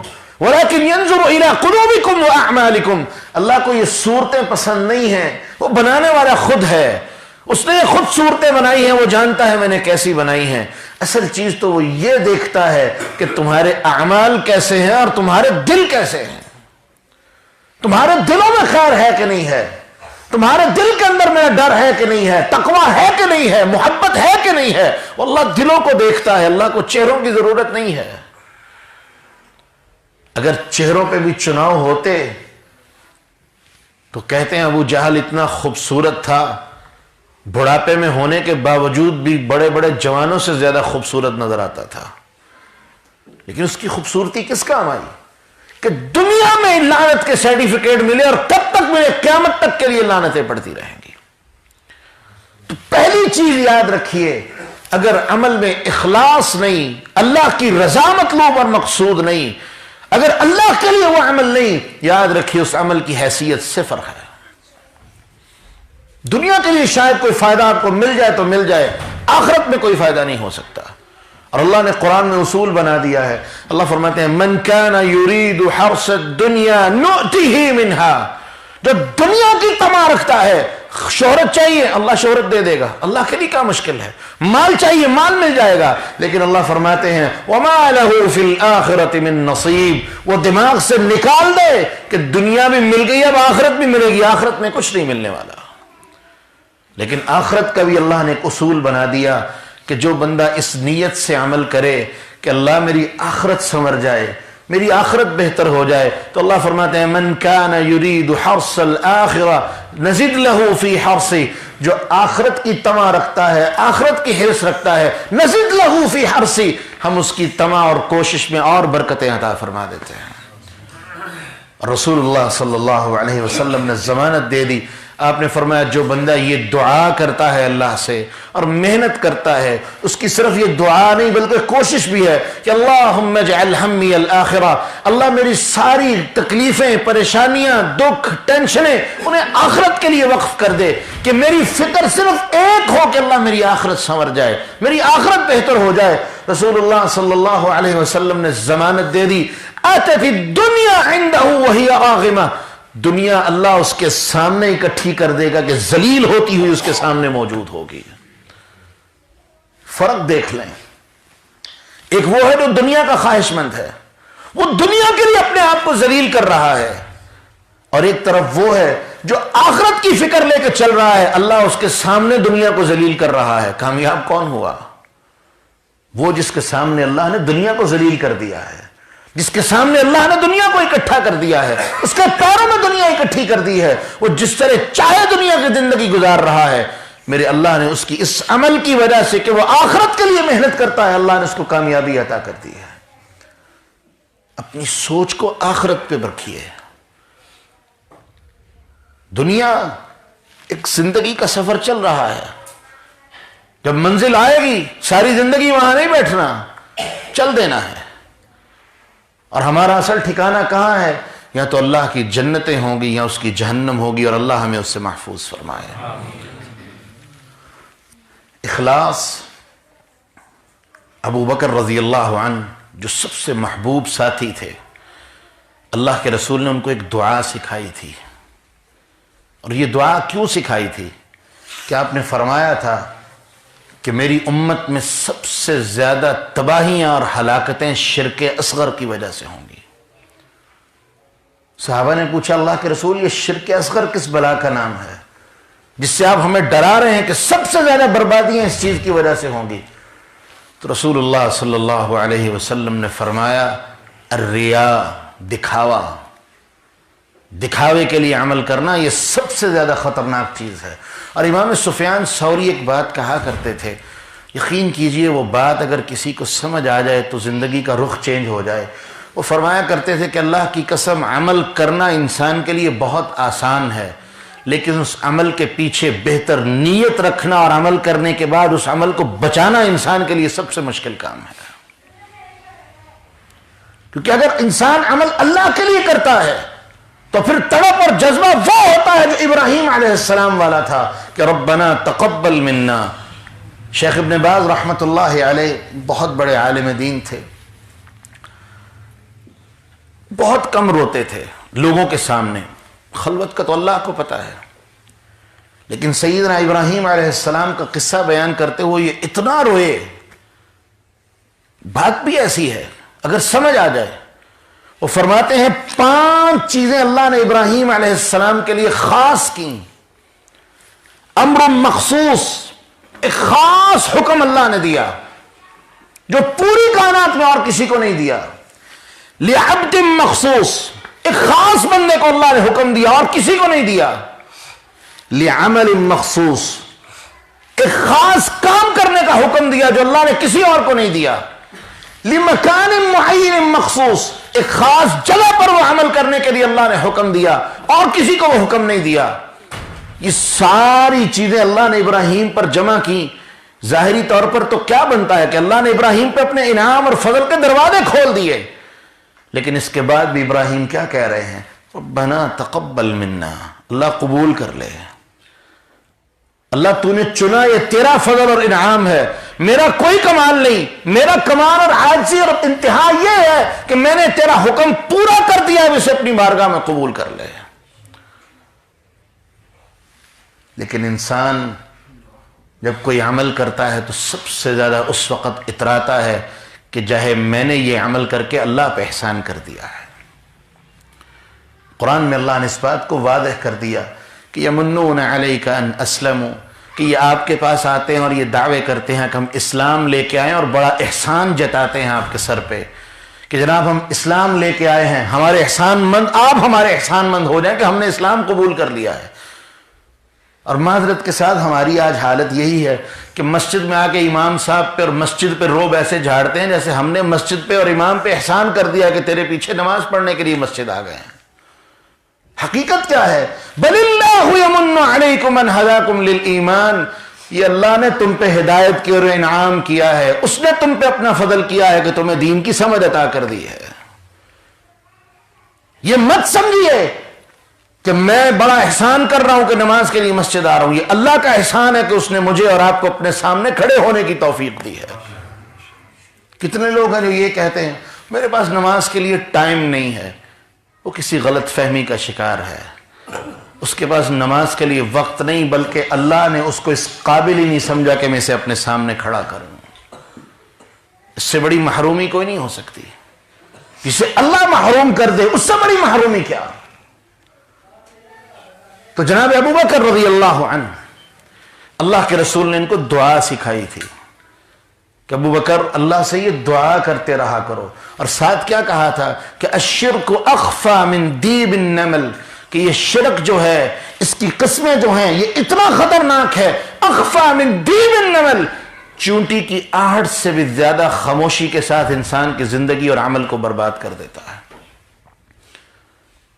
ولكن ينظر الى قلوبکم واعمالکم، اللہ کو یہ صورتیں پسند نہیں ہیں، وہ بنانے والا خود ہے، اس نے خود صورتیں بنائی ہیں، وہ جانتا ہے میں نے کیسی بنائی ہیں، اصل چیز تو وہ یہ دیکھتا ہے کہ تمہارے اعمال کیسے ہیں اور تمہارے دل کیسے ہیں، تمہارے دلوں میں خیر ہے کہ نہیں ہے، تمہارے دل کے اندر میرا ڈر ہے کہ نہیں ہے، تقوی ہے کہ نہیں ہے، محبت ہے کہ نہیں ہے، اللہ دلوں کو دیکھتا ہے، اللہ کو چہروں کی ضرورت نہیں ہے۔ اگر چہروں پہ بھی چناؤ ہوتے تو کہتے ہیں ابو جہل اتنا خوبصورت تھا، بڑھاپے میں ہونے کے باوجود بھی بڑے بڑے جوانوں سے زیادہ خوبصورت نظر آتا تھا، لیکن اس کی خوبصورتی کس کام آئی کہ دنیا میں لعنت کے سرٹیفکیٹ ملے اور کب تک ملے، قیامت تک کے لیے لعنتیں پڑتی رہیں گی۔ تو پہلی چیز یاد رکھیے، اگر عمل میں اخلاص نہیں، اللہ کی رضا مطلوب اور مقصود نہیں، اگر اللہ کے لیے وہ عمل نہیں، یاد رکھیے اس عمل کی حیثیت صفر ہے۔ دنیا کے لیے شاید کوئی فائدہ آپ کو مل جائے تو مل جائے، آخرت میں کوئی فائدہ نہیں ہو سکتا۔ اور اللہ نے قرآن میں اصول بنا دیا ہے، اللہ فرماتے ہیں من کان یرید حرث الدنیا نؤتہ منہا، جو دنیا کی طمع رکھتا ہے، شہرت چاہیے اللہ شہرت دے دے گا، اللہ کے لیے کیا مشکل ہے، مال چاہیے مال مل جائے گا، لیکن اللہ فرماتے ہیں وما لہ فی الآخرۃ من نصیب، وہ دماغ سے نکال دے کہ دنیا بھی مل گئی اب آخرت بھی ملے گی، آخرت میں کچھ نہیں ملنے والا۔ لیکن آخرت کا بھی اللہ نے ایک اصول بنا دیا کہ جو بندہ اس نیت سے عمل کرے کہ اللہ میری آخرت سنور جائے، میری آخرت بہتر ہو جائے، تو اللہ فرماتے ہیں من کان یرید حرث الآخرہ نزد لہ فی حرثہ، جو آخرت کی طمع رکھتا ہے، آخرت کی حرص رکھتا ہے، نزد لہ فی حرثہ، ہم اس کی طمع اور کوشش میں اور برکتیں عطا فرما دیتے ہیں۔ رسول اللہ صلی اللہ علیہ وسلم نے ضمانت دے دی، آپ نے فرمایا جو بندہ یہ دعا کرتا ہے اللہ سے اور محنت کرتا ہے، اس کی صرف یہ دعا نہیں بلکہ کوشش بھی ہے کہ اللہم اجعل ہمی الآخرہ، اللہ میری ساری تکلیفیں، پریشانیاں، دکھ، ٹینشنیں انہیں آخرت کے لیے وقف کر دے، کہ میری فکر صرف ایک ہو کہ اللہ میری آخرت سنور جائے، میری آخرت بہتر ہو جائے۔ رسول اللہ صلی اللہ علیہ وسلم نے ضمانت دے دی، آتت الدنیا عنده وہی راغمہ، دنیا اللہ اس کے سامنے اکٹھی کر دے گا کہ ذلیل ہوتی ہوئی اس کے سامنے موجود ہوگی۔ فرق دیکھ لیں، ایک وہ ہے جو دنیا کا خواہش مند ہے، وہ دنیا کے لیے اپنے آپ کو ذلیل کر رہا ہے، اور ایک طرف وہ ہے جو آخرت کی فکر لے کے چل رہا ہے، اللہ اس کے سامنے دنیا کو ذلیل کر رہا ہے۔ کامیاب کون ہوا؟ وہ جس کے سامنے اللہ نے دنیا کو ذلیل کر دیا ہے، جس کے سامنے اللہ نے دنیا کو اکٹھا کر دیا ہے، اس کے پیروں میں دنیا اکٹھی کر دی ہے، وہ جس طرح چاہے دنیا کی زندگی گزار رہا ہے، میرے اللہ نے اس کی اس عمل کی وجہ سے کہ وہ آخرت کے لیے محنت کرتا ہے، اللہ نے اس کو کامیابی عطا کر دی ہے۔ اپنی سوچ کو آخرت پہ رکھیے۔ دنیا ایک زندگی کا سفر چل رہا ہے، جب منزل آئے گی ساری زندگی وہاں نہیں بیٹھنا، چل دینا ہے، اور ہمارا اصل ٹھکانہ کہاں ہے؟ یا تو اللہ کی جنتیں ہوں گی یا اس کی جہنم ہوگی، اور اللہ ہمیں اس سے محفوظ فرمائے۔ اخلاص، ابو بکر رضی اللہ عنہ جو سب سے محبوب ساتھی تھے، اللہ کے رسول نے ان کو ایک دعا سکھائی تھی، اور یہ دعا کیوں سکھائی تھی کہ آپ نے فرمایا تھا کہ میری امت میں سب سے زیادہ تباہیاں اور ہلاکتیں شرک اصغر کی وجہ سے ہوں گی۔ صحابہ نے پوچھا اللہ کے رسول یہ شرک اصغر کس بلا کا نام ہے جس سے آپ ہمیں ڈرا رہے ہیں کہ سب سے زیادہ بربادیاں اس چیز کی وجہ سے ہوں گی؟ تو رسول اللہ صلی اللہ علیہ وسلم نے فرمایا الریا، دکھاوا، دکھاوے کے لیے عمل کرنا یہ سب سے زیادہ خطرناک چیز ہے۔ اور امام سفیان ثوری ایک بات کہا کرتے تھے، یقین کیجئے وہ بات اگر کسی کو سمجھ آ جائے تو زندگی کا رخ چینج ہو جائے۔ وہ فرمایا کرتے تھے کہ اللہ کی قسم عمل کرنا انسان کے لیے بہت آسان ہے، لیکن اس عمل کے پیچھے بہتر نیت رکھنا اور عمل کرنے کے بعد اس عمل کو بچانا انسان کے لیے سب سے مشکل کام ہے۔ کیونکہ اگر انسان عمل اللہ کے لیے کرتا ہے تو پھر تڑپ اور جذبہ وہ ہوتا ہے جو ابراہیم علیہ السلام والا تھا کہ ربنا تقبل منا۔ شیخ ابن باز رحمت اللہ علیہ بہت بڑے عالم دین تھے، بہت کم روتے تھے لوگوں کے سامنے، خلوت کا تو اللہ کو پتا ہے، لیکن سیدنا ابراہیم علیہ السلام کا قصہ بیان کرتے ہوئے یہ اتنا روئے، بات بھی ایسی ہے اگر سمجھ آ جائے۔ وہ فرماتے ہیں 5 چیزیں اللہ نے ابراہیم علیہ السلام کے لیے خاص کی، امر مخصوص، ایک خاص حکم اللہ نے دیا جو پوری کائنات میں اور کسی کو نہیں دیا۔ لعبد مخصوص، ایک خاص بندے کو اللہ نے حکم دیا اور کسی کو نہیں دیا۔ لعمل مخصوص، ایک خاص کام کرنے کا حکم دیا جو اللہ نے کسی اور کو نہیں دیا۔ لمکان معین مخصوص، ایک خاص جگہ پر وہ عمل کرنے کے لیے اللہ نے حکم دیا اور کسی کو وہ حکم نہیں دیا۔ یہ ساری چیزیں اللہ نے ابراہیم پر جمع کی۔ ظاہری طور پر تو کیا بنتا ہے کہ اللہ نے ابراہیم پہ اپنے انعام اور فضل کے دروازے کھول دیے، لیکن اس کے بعد بھی ابراہیم کیا کہہ رہے ہیں؟ ربنا تقبل منا، اللہ قبول کر لے، اللہ تو نے چنا، یہ تیرا فضل اور انعام ہے، میرا کوئی کمال نہیں، میرا کمال اور عاجزی اور انتہا یہ ہے کہ میں نے تیرا حکم پورا کر دیا، اب اسے اپنی بارگاہ میں قبول کر لے۔ لیکن انسان جب کوئی عمل کرتا ہے تو سب سے زیادہ اس وقت اتراتا ہے کہ چاہے میں نے یہ عمل کر کے اللہ پہ احسان کر دیا ہے۔ قرآن میں اللہ نے اس بات کو واضح کر دیا کہ یمنون علیک ان اسلموا، کہ یہ آپ کے پاس آتے ہیں اور یہ دعوے کرتے ہیں کہ ہم اسلام لے کے آئے اور بڑا احسان جتاتے ہیں آپ کے سر پہ کہ جناب ہم اسلام لے کے آئے ہیں، ہمارے احسان مند، آپ ہمارے احسان مند ہو جائیں کہ ہم نے اسلام قبول کر لیا ہے۔ اور معذرت کے ساتھ ہماری آج حالت یہی ہے کہ مسجد میں آ کے امام صاحب پہ اور مسجد پہ روب ایسے جھاڑتے ہیں جیسے ہم نے مسجد پہ اور امام پہ احسان کر دیا کہ تیرے پیچھے نماز پڑھنے کے لیے مسجد آ گئے ہیں۔ حقیقت کیا ہے؟ بل اللہ یمن علیکم ان ہداکم للایمان، یہ اللہ نے تم پہ ہدایت کی اور انعام کیا ہے، اس نے تم پہ اپنا فضل کیا ہے کہ تمہیں دین کی سمجھ عطا کر دی ہے۔ یہ مت سمجھیے کہ میں بڑا احسان کر رہا ہوں کہ نماز کے لیے مسجد آ رہا ہوں، یہ اللہ کا احسان ہے کہ اس نے مجھے اور آپ کو اپنے سامنے کھڑے ہونے کی توفیق دی ہے۔ کتنے لوگ ہیں جو یہ کہتے ہیں میرے پاس نماز کے لیے ٹائم نہیں ہے، وہ کسی غلط فہمی کا شکار ہے۔ اس کے پاس نماز کے لیے وقت نہیں، بلکہ اللہ نے اس کو اس قابل ہی نہیں سمجھا کہ میں اسے اپنے سامنے کھڑا کروں۔ اس سے بڑی محرومی کوئی نہیں ہو سکتی، جسے اللہ محروم کر دے اس سے بڑی محرومی کیا۔ تو جناب ابو بکر رضی اللہ عنہ، اللہ کے رسول نے ان کو دعا سکھائی تھی کہ ابو بکر اللہ سے یہ دعا کرتے رہا کرو، اور ساتھ کیا کہا تھا کہ الشرک اخفی من دیب النمل، کہ یہ شرک جو ہے اس کی قسمیں جو ہیں یہ اتنا خطرناک ہے، اخفی من دیب النمل، چونٹی کی آہٹ سے بھی زیادہ خاموشی کے ساتھ انسان کی زندگی اور عمل کو برباد کر دیتا ہے۔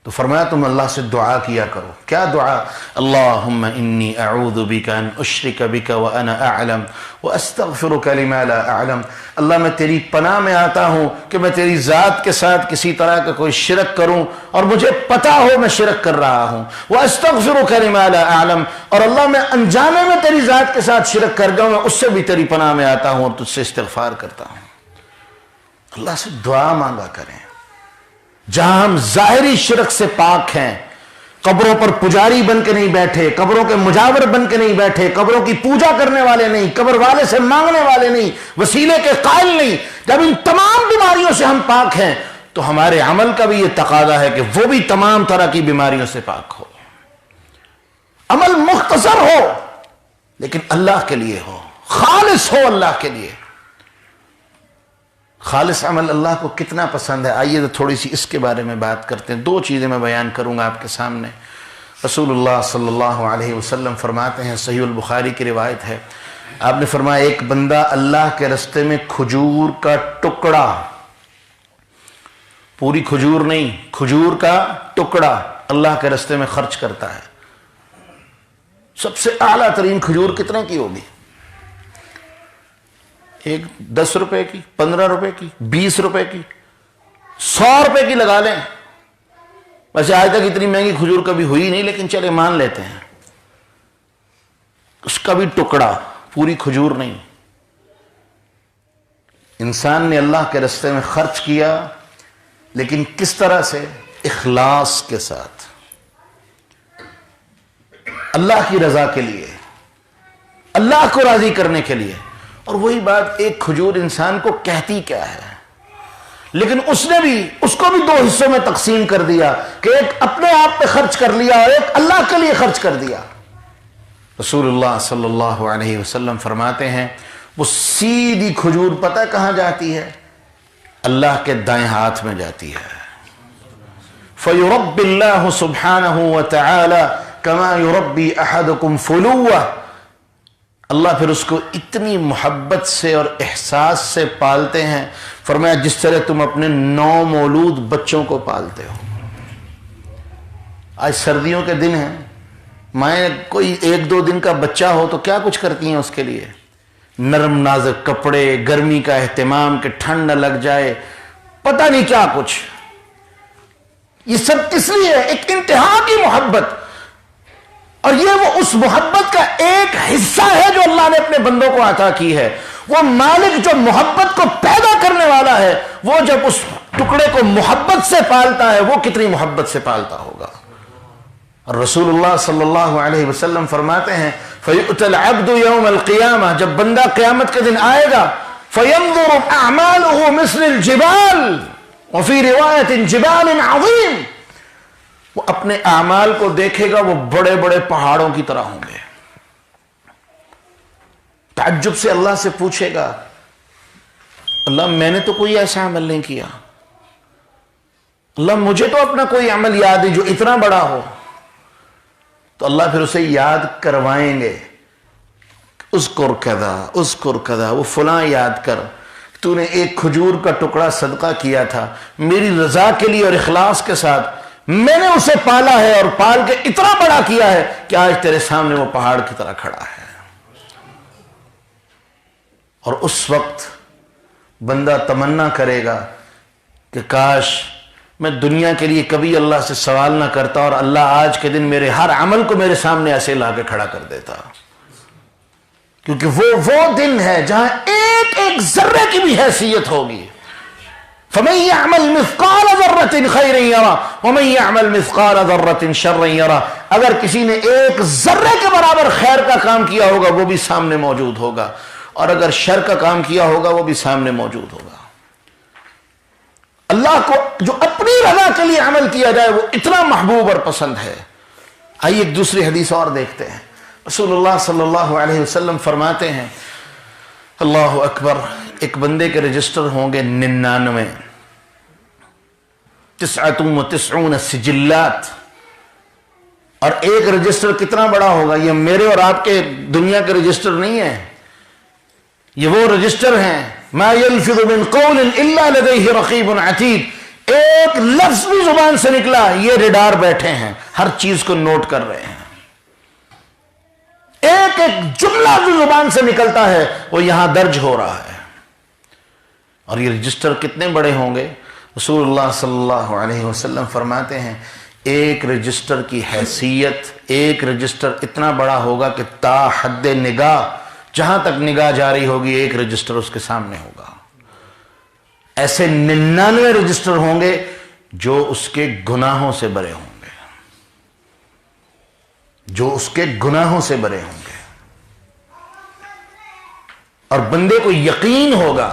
تو فرمایا تم اللہ سے دعا کیا کرو۔ کیا دعا؟ اللہم انی اعوذ بک ان اشرک بک وانا اعلم واستغفرک لما لا اعلم، اللہ میں تیری پناہ میں آتا ہوں کہ میں تیری ذات کے ساتھ کسی طرح کا کوئی شرک کروں اور مجھے پتا ہو میں شرک کر رہا ہوں، واستغفرک لما لا اعلم، اور اللہ میں انجانے میں تیری ذات کے ساتھ شرک کر جاؤں میں اس سے بھی تیری پناہ میں آتا ہوں اور تجھ سے استغفار کرتا ہوں۔ اللہ سے دعا مانگا کریں۔ جہاں ہم ظاہری شرک سے پاک ہیں، قبروں پر پجاری بن کے نہیں بیٹھے، قبروں کے مجاور بن کے نہیں بیٹھے، قبروں کی پوجا کرنے والے نہیں، قبر والے سے مانگنے والے نہیں، وسیلے کے قائل نہیں، جب ان تمام بیماریوں سے ہم پاک ہیں تو ہمارے عمل کا بھی یہ تقاضا ہے کہ وہ بھی تمام طرح کی بیماریوں سے پاک ہو، عمل مختصر ہو لیکن اللہ کے لیے ہو، خالص ہو اللہ کے لیے۔ خالص عمل اللہ کو کتنا پسند ہے، آئیے تو تھوڑی سی اس کے بارے میں بات کرتے ہیں۔ دو چیزیں میں بیان کروں گا آپ کے سامنے۔ رسول اللہ صلی اللہ علیہ وسلم فرماتے ہیں، صحیح البخاری کی روایت ہے، آپ نے فرمایا ایک بندہ اللہ کے رستے میں کھجور کا ٹکڑا، پوری کھجور نہیں، کھجور کا ٹکڑا اللہ کے رستے میں خرچ کرتا ہے۔ سب سے اعلیٰ ترین کھجور کتنے کی ہوگی؟ ایک 10 روپے کی، 15 روپے کی، 20 روپے کی، 100 روپے کی لگا لیں۔ ویسے آج تک اتنی مہنگی کھجور کبھی ہوئی نہیں، لیکن چلے مان لیتے ہیں، اس کا بھی ٹکڑا، پوری کھجور نہیں۔ انسان نے اللہ کے راستے میں خرچ کیا، لیکن کس طرح سے؟ اخلاص کے ساتھ، اللہ کی رضا کے لیے، اللہ کو راضی کرنے کے لیے۔ اور وہی بات، ایک کھجور انسان کو کہتی کیا ہے، لیکن اس کو بھی 2 حصوں میں تقسیم کر دیا کہ ایک اپنے آپ پہ خرچ کر لیا اور ایک اللہ کے لیے خرچ کر دیا۔ رسول اللہ صلی اللہ علیہ وسلم فرماتے ہیں وہ سیدھی کھجور پتہ کہاں جاتی ہے؟ اللہ کے دائیں ہاتھ میں جاتی ہے۔ فَيُرَبِّ اللَّهُ سُبْحَانَهُ وَتَعَالَى كَمَا يُرَبِّي أَحَدُكُمْ فُلُوَّةً، اللہ پھر اس کو اتنی محبت سے اور احساس سے پالتے ہیں، فرمایا جس طرح تم اپنے 9 مولود بچوں کو پالتے ہو۔ آج سردیوں کے دن ہیں، مائیں کوئی 1-2 دن کا بچہ ہو تو کیا کچھ کرتی ہیں اس کے لیے، نرم نازک کپڑے، گرمی کا اہتمام کہ ٹھنڈ نہ لگ جائے، پتہ نہیں کیا کچھ۔ یہ سب کس لیے؟ ایک انتہا کی محبت، اور یہ وہ اس محبت کا ایک حصہ ہے جو اللہ نے اپنے بندوں کو عطا کی ہے۔ وہ مالک جو محبت کو پیدا کرنے والا ہے، وہ جب اس ٹکڑے کو محبت سے پالتا ہے، وہ کتنی محبت سے پالتا ہوگا۔ اور رسول اللہ صلی اللہ علیہ وسلم فرماتے ہیں فَيُؤْتَى الْعَبْدُ يَوْمَ الْقِيَامَةِ، جب بندہ قیامت کے دن آئے گا، فَيَنْظُرُ أَعْمَالُهُ مِثْلِ الْجِبَالِ وَفِي رِوَایَةٍ جِبَالٍ عَظِيمٍ، وہ اپنے اعمال کو دیکھے گا، وہ بڑے بڑے پہاڑوں کی طرح ہوں گے۔ تعجب سے اللہ سے پوچھے گا، اللہ میں نے تو کوئی ایسا عمل نہیں کیا، اللہ مجھے تو اپنا کوئی عمل یاد ہے جو اتنا بڑا ہو۔ تو اللہ پھر اسے یاد کروائیں گے، اذکر کذا اذکر کذا، وہ فلاں یاد کر، تو نے ایک کھجور کا ٹکڑا صدقہ کیا تھا میری رضا کے لیے اور اخلاص کے ساتھ، میں نے اسے پالا ہے اور پال کے اتنا بڑا کیا ہے کہ آج تیرے سامنے وہ پہاڑ کی طرح کھڑا ہے. اور اس وقت بندہ تمنا کرے گا کہ کاش میں دنیا کے لیے کبھی اللہ سے سوال نہ کرتا اور اللہ آج کے دن میرے ہر عمل کو میرے سامنے ایسے لا کے کھڑا کر دیتا. کیونکہ وہ دن ہے جہاں ایک ایک ذرے کی بھی حیثیت ہوگی. فَمَن يَعْمَلْ مِثْقَالَ ذَرَّةٍ خَيْرًا يَرَهُ وَمَن يَعْمَلْ مِثْقَالَ ذَرَّةٍ شَرًّا يَرَهُ. اگر کسی نے ایک ذرے کے برابر خیر کا کام کیا ہوگا وہ بھی سامنے موجود ہوگا، اور اگر شر کا کام کیا ہوگا وہ بھی سامنے موجود ہوگا. اللہ کو جو اپنی رضا کے لیے عمل کیا جائے وہ اتنا محبوب اور پسند ہے. آئیے ایک دوسری حدیث اور دیکھتے ہیں. رسول اللہ صلی اللہ علیہ وسلم فرماتے ہیں، اللہ اکبر، ایک بندے کے رجسٹر ہوں گے 99، 99 سجلات. اور ایک رجسٹر کتنا بڑا ہوگا؟ یہ میرے اور آپ کے دنیا کے رجسٹر نہیں ہیں، یہ وہ رجسٹر ہیں. ما يلفظ من قول الا لديه رقیب عتید. ایک لفظ بھی زبان سے نکلا، یہ ریڈار بیٹھے ہیں، ہر چیز کو نوٹ کر رہے ہیں. ایک ایک جملہ جو زبان سے نکلتا ہے وہ یہاں درج ہو رہا ہے. اور یہ رجسٹر کتنے بڑے ہوں گے؟ رسول اللہ صلی اللہ علیہ وسلم فرماتے ہیں ایک رجسٹر کی حیثیت، ایک رجسٹر اتنا بڑا ہوگا کہ تا حد نگاہ، جہاں تک نگاہ جاری ہوگی ایک رجسٹر اس کے سامنے ہوگا. ایسے 99 رجسٹر ہوں گے جو اس کے گناہوں سے بھرے ہوں گے، جو اس کے گناہوں سے بھرے ہوں گے. اور بندے کو یقین ہوگا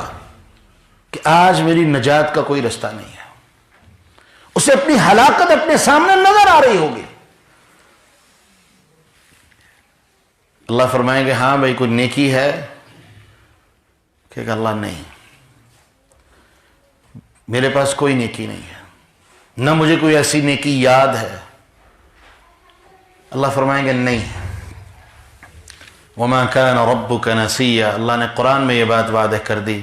کہ آج میری نجات کا کوئی رستہ نہیں ہے. اسے اپنی ہلاکت اپنے سامنے نظر آ رہی ہوگی. اللہ فرمائیں گے ہاں بھائی کوئی نیکی ہے؟ کہ اللہ نہیں، میرے پاس کوئی نیکی نہیں ہے، نہ مجھے کوئی ایسی نیکی یاد ہے. اللہ فرمائیں گے نہیں. وما كان ربك نسيا. اللہ نے قرآن میں یہ بات واضح کر دی.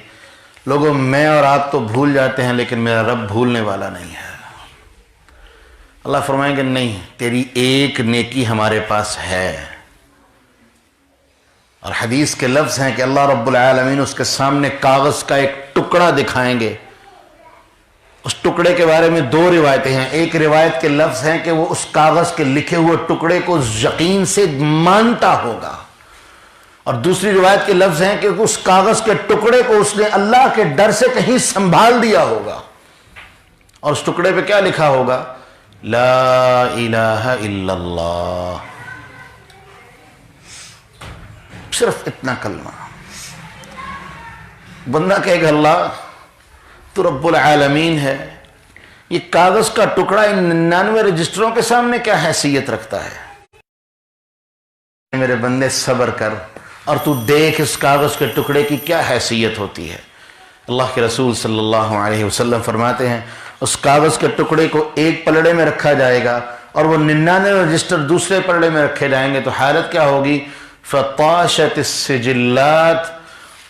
لوگوں، میں اور آپ تو بھول جاتے ہیں لیکن میرا رب بھولنے والا نہیں ہے. اللہ فرمائیں گے نہیں، تیری ایک نیکی ہمارے پاس ہے. اور حدیث کے لفظ ہیں کہ اللہ رب العالمین اس کے سامنے کاغذ کا ایک ٹکڑا دکھائیں گے. اس ٹکڑے کے بارے میں 2 روایتیں ہیں. ایک روایت کے لفظ ہیں کہ وہ اس کاغذ کے لکھے ہوئے ٹکڑے کو یقین سے مانتا ہوگا، اور دوسری روایت کے لفظ ہیں کہ اس کاغذ کے ٹکڑے کو اس نے اللہ کے ڈر سے کہیں سنبھال دیا ہوگا. اور اس ٹکڑے پہ کیا لکھا ہوگا؟ لا الہ الا اللہ. صرف اتنا کلمہ. بندہ کہے گا اللہ تو رب العالمین ہے، یہ کاغذ کا ٹکڑا ان 99 رجسٹروں کے سامنے کیا حیثیت رکھتا ہے؟ میرے بندے صبر کر اور تو دیکھ اس کاغذ کے ٹکڑے کی کیا حیثیت ہوتی ہے. اللہ کے رسول صلی اللہ علیہ وسلم فرماتے ہیں اس کاغذ کے ٹکڑے کو ایک پلڑے میں رکھا جائے گا اور وہ 99 رجسٹر دوسرے پلڑے میں رکھے جائیں گے تو حالت کیا ہوگی؟ فطاشت السجلات.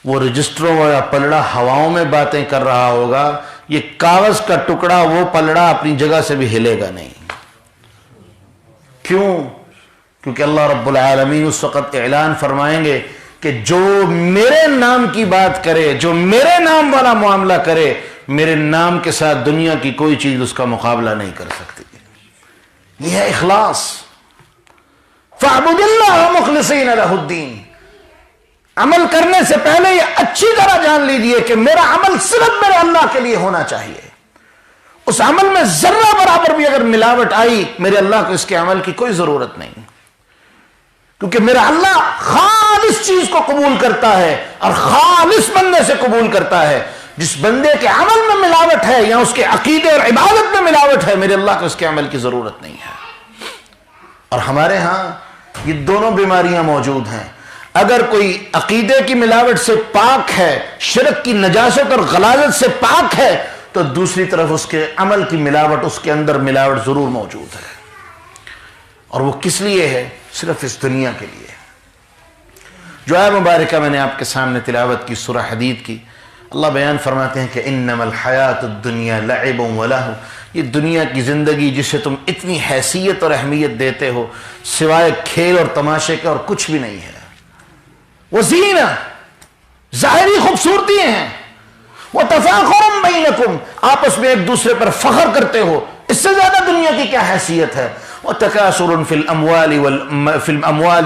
وہ رجسٹروں والا پلڑا ہواؤں میں باتیں کر رہا ہوگا، یہ کاغذ کا ٹکڑا وہ پلڑا اپنی جگہ سے بھی ہلے گا نہیں. کیوں؟ کیونکہ اللہ رب العالمین اس وقت اعلان فرمائیں گے کہ جو میرے نام کی بات کرے، جو میرے نام والا معاملہ کرے، میرے نام کے ساتھ دنیا کی کوئی چیز اس کا مقابلہ نہیں کر سکتی. یہ ہے اخلاص. فَاعْبُدِ اللَّهَ مُخْلِصِينَ لَهُ الدِّينَ. عمل کرنے سے پہلے یہ اچھی طرح جان لیجئے کہ میرا عمل صرف میرے اللہ کے لیے ہونا چاہیے. اس عمل میں ذرہ برابر بھی اگر ملاوٹ آئی، میرے اللہ کو اس کے عمل کی کوئی ضرورت نہیں، کیونکہ میرا اللہ خالص چیز کو قبول کرتا ہے اور خالص بندے سے قبول کرتا ہے. جس بندے کے عمل میں ملاوٹ ہے یا اس کے عقیدے اور عبادت میں ملاوٹ ہے، میرے اللہ کو اس کے عمل کی ضرورت نہیں ہے. اور ہمارے ہاں یہ دونوں بیماریاں موجود ہیں. اگر کوئی عقیدے کی ملاوٹ سے پاک ہے، شرک کی نجاست اور غلاظت سے پاک ہے، تو دوسری طرف اس کے عمل کی ملاوٹ، اس کے اندر ملاوٹ ضرور موجود ہے. اور وہ کس لیے ہے؟ صرف اس دنیا کے لیے. جو آیت مبارکہ میں نے آپ کے سامنے تلاوت کی سورہ حدید کی، اللہ بیان فرماتے ہیں کہ انما الحیات الدنیا لعب و لہو، یہ دنیا کی زندگی جسے تم اتنی حیثیت اور اہمیت دیتے ہو سوائے کھیل اور تماشے کے اور کچھ بھی نہیں ہے۔ وزینہ، ظاہری خوبصورتی ہیں، وتفاخر بینکم، آپس میں ایک دوسرے پر فخر کرتے ہو، اس سے زیادہ دنیا کی کیا حیثیت ہے؟ وتکاثر فی الاموال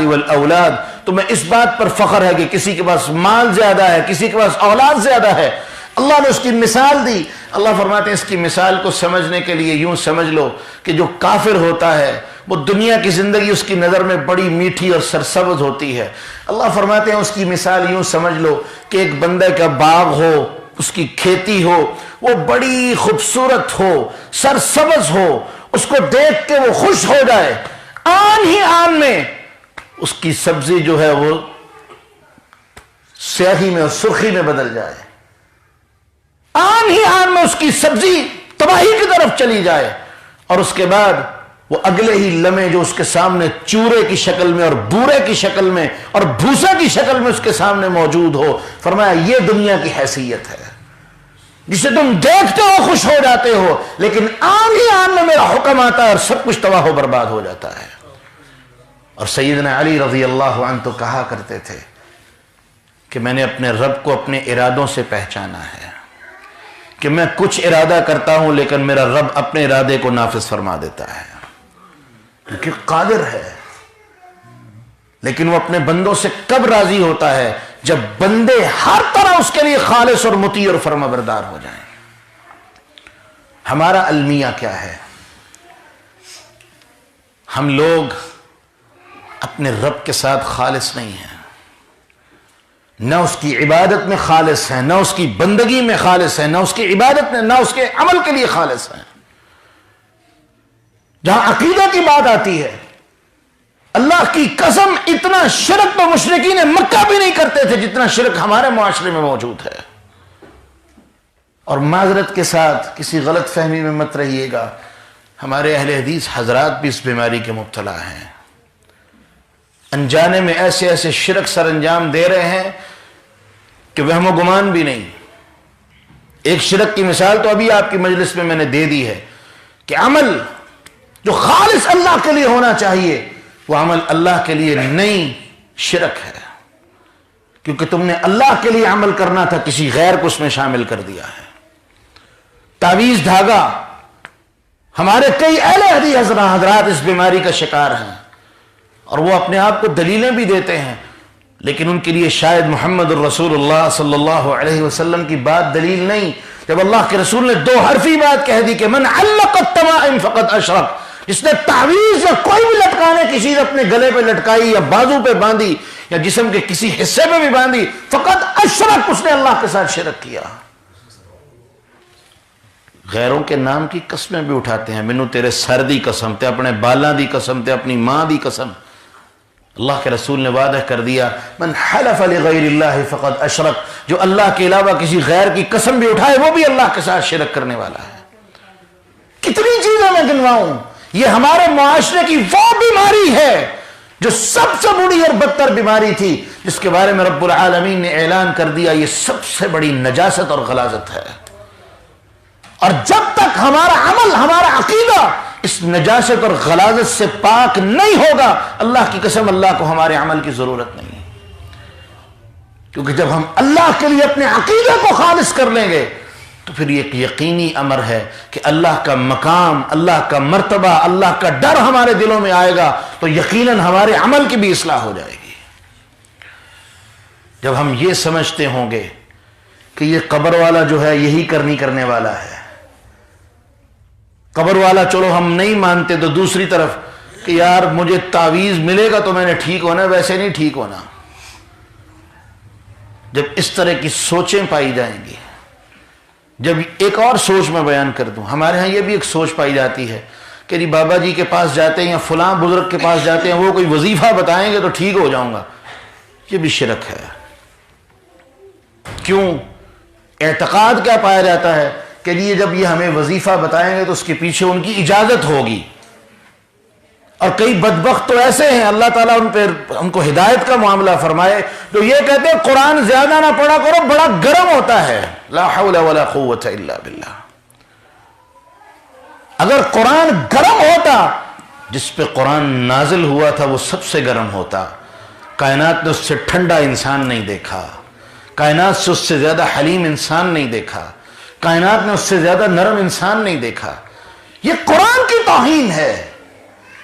والاولاد، تمہیں اس بات پر فخر ہے کہ کسی کے پاس مال زیادہ ہے، کسی کے پاس اولاد زیادہ ہے۔ اللہ نے اس کی مثال دی، اللہ فرماتے ہیں اس کی مثال کو سمجھنے کے لیے یوں سمجھ لو کہ جو کافر ہوتا ہے وہ دنیا کی زندگی اس کی نظر میں بڑی میٹھی اور سرسبز ہوتی ہے۔ اللہ فرماتے ہیں اس کی مثال یوں سمجھ لو کہ ایک بندے کا باغ ہو، اس کی کھیتی ہو، وہ بڑی خوبصورت ہو، سرسبز ہو، اس کو دیکھ کے وہ خوش ہو جائے، آن ہی آن میں اس کی سبزی جو ہے وہ سیاہی میں اور سرخی میں بدل جائے، آن ہی آن میں اس کی سبزی تباہی کی طرف چلی جائے، اور اس کے بعد وہ اگلے ہی لمحے جو اس کے سامنے چورے کی شکل میں اور بورے کی شکل میں اور بھوسا کی شکل میں اس کے سامنے موجود ہو، فرمایا یہ دنیا کی حیثیت ہے جسے تم دیکھتے ہو خوش ہو جاتے ہو، لیکن آن ہی آن میں میرا حکم آتا ہے اور سب کچھ تباہ و برباد ہو جاتا ہے۔ اور سیدنا علی رضی اللہ عنہ تو کہا کرتے تھے کہ میں نے اپنے رب کو اپنے ارادوں سے پہچانا ہے کہ میں کچھ ارادہ کرتا ہوں لیکن میرا رب اپنے ارادے کو نافذ فرما دیتا ہے، کیونکہ قادر ہے۔ لیکن وہ اپنے بندوں سے کب راضی ہوتا ہے؟ جب بندے ہر طرح اس کے لیے خالص اور مطیع اور فرمانبردار ہو جائیں۔ ہمارا المیہ کیا ہے؟ ہم لوگ اپنے رب کے ساتھ خالص نہیں ہیں، نہ اس کی عبادت میں خالص ہیں، نہ اس کی بندگی میں خالص ہیں، نہ اس کی عبادت میں، نہ اس کے عمل کے لیے خالص ہیں۔ جہاں عقیدہ کی بات آتی ہے، اللہ کی قسم اتنا شرک تو مشرکین مکہ بھی نہیں کرتے تھے جتنا شرک ہمارے معاشرے میں موجود ہے۔ اور معذرت کے ساتھ کسی غلط فہمی میں مت رہیے گا، ہمارے اہل حدیث حضرات بھی اس بیماری کے مبتلا ہیں، انجانے میں ایسے ایسے شرک سر انجام دے رہے ہیں کہ وہم و گمان بھی نہیں۔ ایک شرک کی مثال تو ابھی آپ کی مجلس میں میں نے دے دی ہے کہ عمل جو خالص اللہ کے لیے ہونا چاہیے وہ عمل اللہ کے لیے نہیں، شرک ہے، کیونکہ تم نے اللہ کے لیے عمل کرنا تھا، کسی غیر کو اس میں شامل کر دیا ہے۔ تعویذ دھاگا، ہمارے کئی اہل حدیث حضرات اس بیماری کا شکار ہیں، اور وہ اپنے آپ کو دلیلیں بھی دیتے ہیں، لیکن ان کے لیے شاید محمد الرسول اللہ صلی اللہ علیہ وسلم کی بات دلیل نہیں۔ جب اللہ کے رسول نے دو حرفی بات کہہ دی کہ من علق التمائم فقد اشرک، جس نے تعویذ یا کوئی بھی لٹکانے کی چیز اپنے گلے پہ لٹکائی یا بازو پہ باندھی یا جسم کے کسی حصے پہ بھی باندھی، فقد اشرک، اس نے اللہ کے ساتھ شرک کیا۔ غیروں کے نام کی قسمیں بھی اٹھاتے ہیں، مینوں تیرے سر دی قسم تے، اپنے بالاں دی قسم تے، اپنی ماں دی قسم۔ اللہ کے رسول نے وعدہ کر دیا من حلف لغیر اللہ فقد اشرک، جو اللہ کے علاوہ کسی غیر کی قسم بھی اٹھائے وہ بھی اللہ کے ساتھ شرک کرنے والا ہے۔ کتنی چیزیں میں گنواؤں، یہ ہمارے معاشرے کی وہ بیماری ہے جو سب سے بڑی اور بدتر بیماری تھی، جس کے بارے میں رب العالمین نے اعلان کر دیا یہ سب سے بڑی نجاست اور غلاظت ہے۔ اور جب تک ہمارا عمل، ہمارا عقیدہ اس نجاست اور غلاظت سے پاک نہیں ہوگا، اللہ کی قسم اللہ کو ہمارے عمل کی ضرورت نہیں، کیونکہ جب ہم اللہ کے لیے اپنے عقیدے کو خالص کر لیں گے تو پھر یہ ایک یقینی امر ہے کہ اللہ کا مقام، اللہ کا مرتبہ، اللہ کا ڈر ہمارے دلوں میں آئے گا تو یقیناً ہمارے عمل کی بھی اصلاح ہو جائے گی۔ جب ہم یہ سمجھتے ہوں گے کہ یہ قبر والا جو ہے یہی کرنے والا ہے، قبر والا چلو ہم نہیں مانتے، تو دوسری طرف کہ یار مجھے تعویذ ملے گا تو میں نے ٹھیک ہونا، ویسے نہیں ٹھیک ہونا۔ جب اس طرح کی سوچیں پائی جائیں گی، جب ایک اور سوچ میں بیان کر دوں، ہمارے ہاں یہ بھی ایک سوچ پائی جاتی ہے کہ جی بابا جی کے پاس جاتے ہیں یا فلاں بزرگ کے پاس جاتے ہیں، وہ کوئی وظیفہ بتائیں گے تو ٹھیک ہو جاؤں گا، یہ بھی شرک ہے۔ کیوں؟ اعتقاد کیا پایا جاتا ہے کہ جب یہ ہمیں وظیفہ بتائیں گے تو اس کے پیچھے ان کی اجازت ہوگی، اور کئی بدبخت تو ایسے ہیں، اللہ تعالیٰ ان کو ہدایت کا معاملہ فرمائے، جو یہ کہتے ہیں قرآن زیادہ نہ پڑھا کرو، بڑا گرم ہوتا ہے۔ لا حول ولا قوت الا باللہ۔ اگر قرآن گرم ہوتا، جس پہ قرآن نازل ہوا تھا وہ سب سے گرم ہوتا، کائنات نے اس سے ٹھنڈا انسان نہیں دیکھا، کائنات سے اس سے زیادہ حلیم انسان نہیں دیکھا، کائنات نے اس سے زیادہ نرم انسان نہیں دیکھا۔ یہ قرآن کی توہین ہے،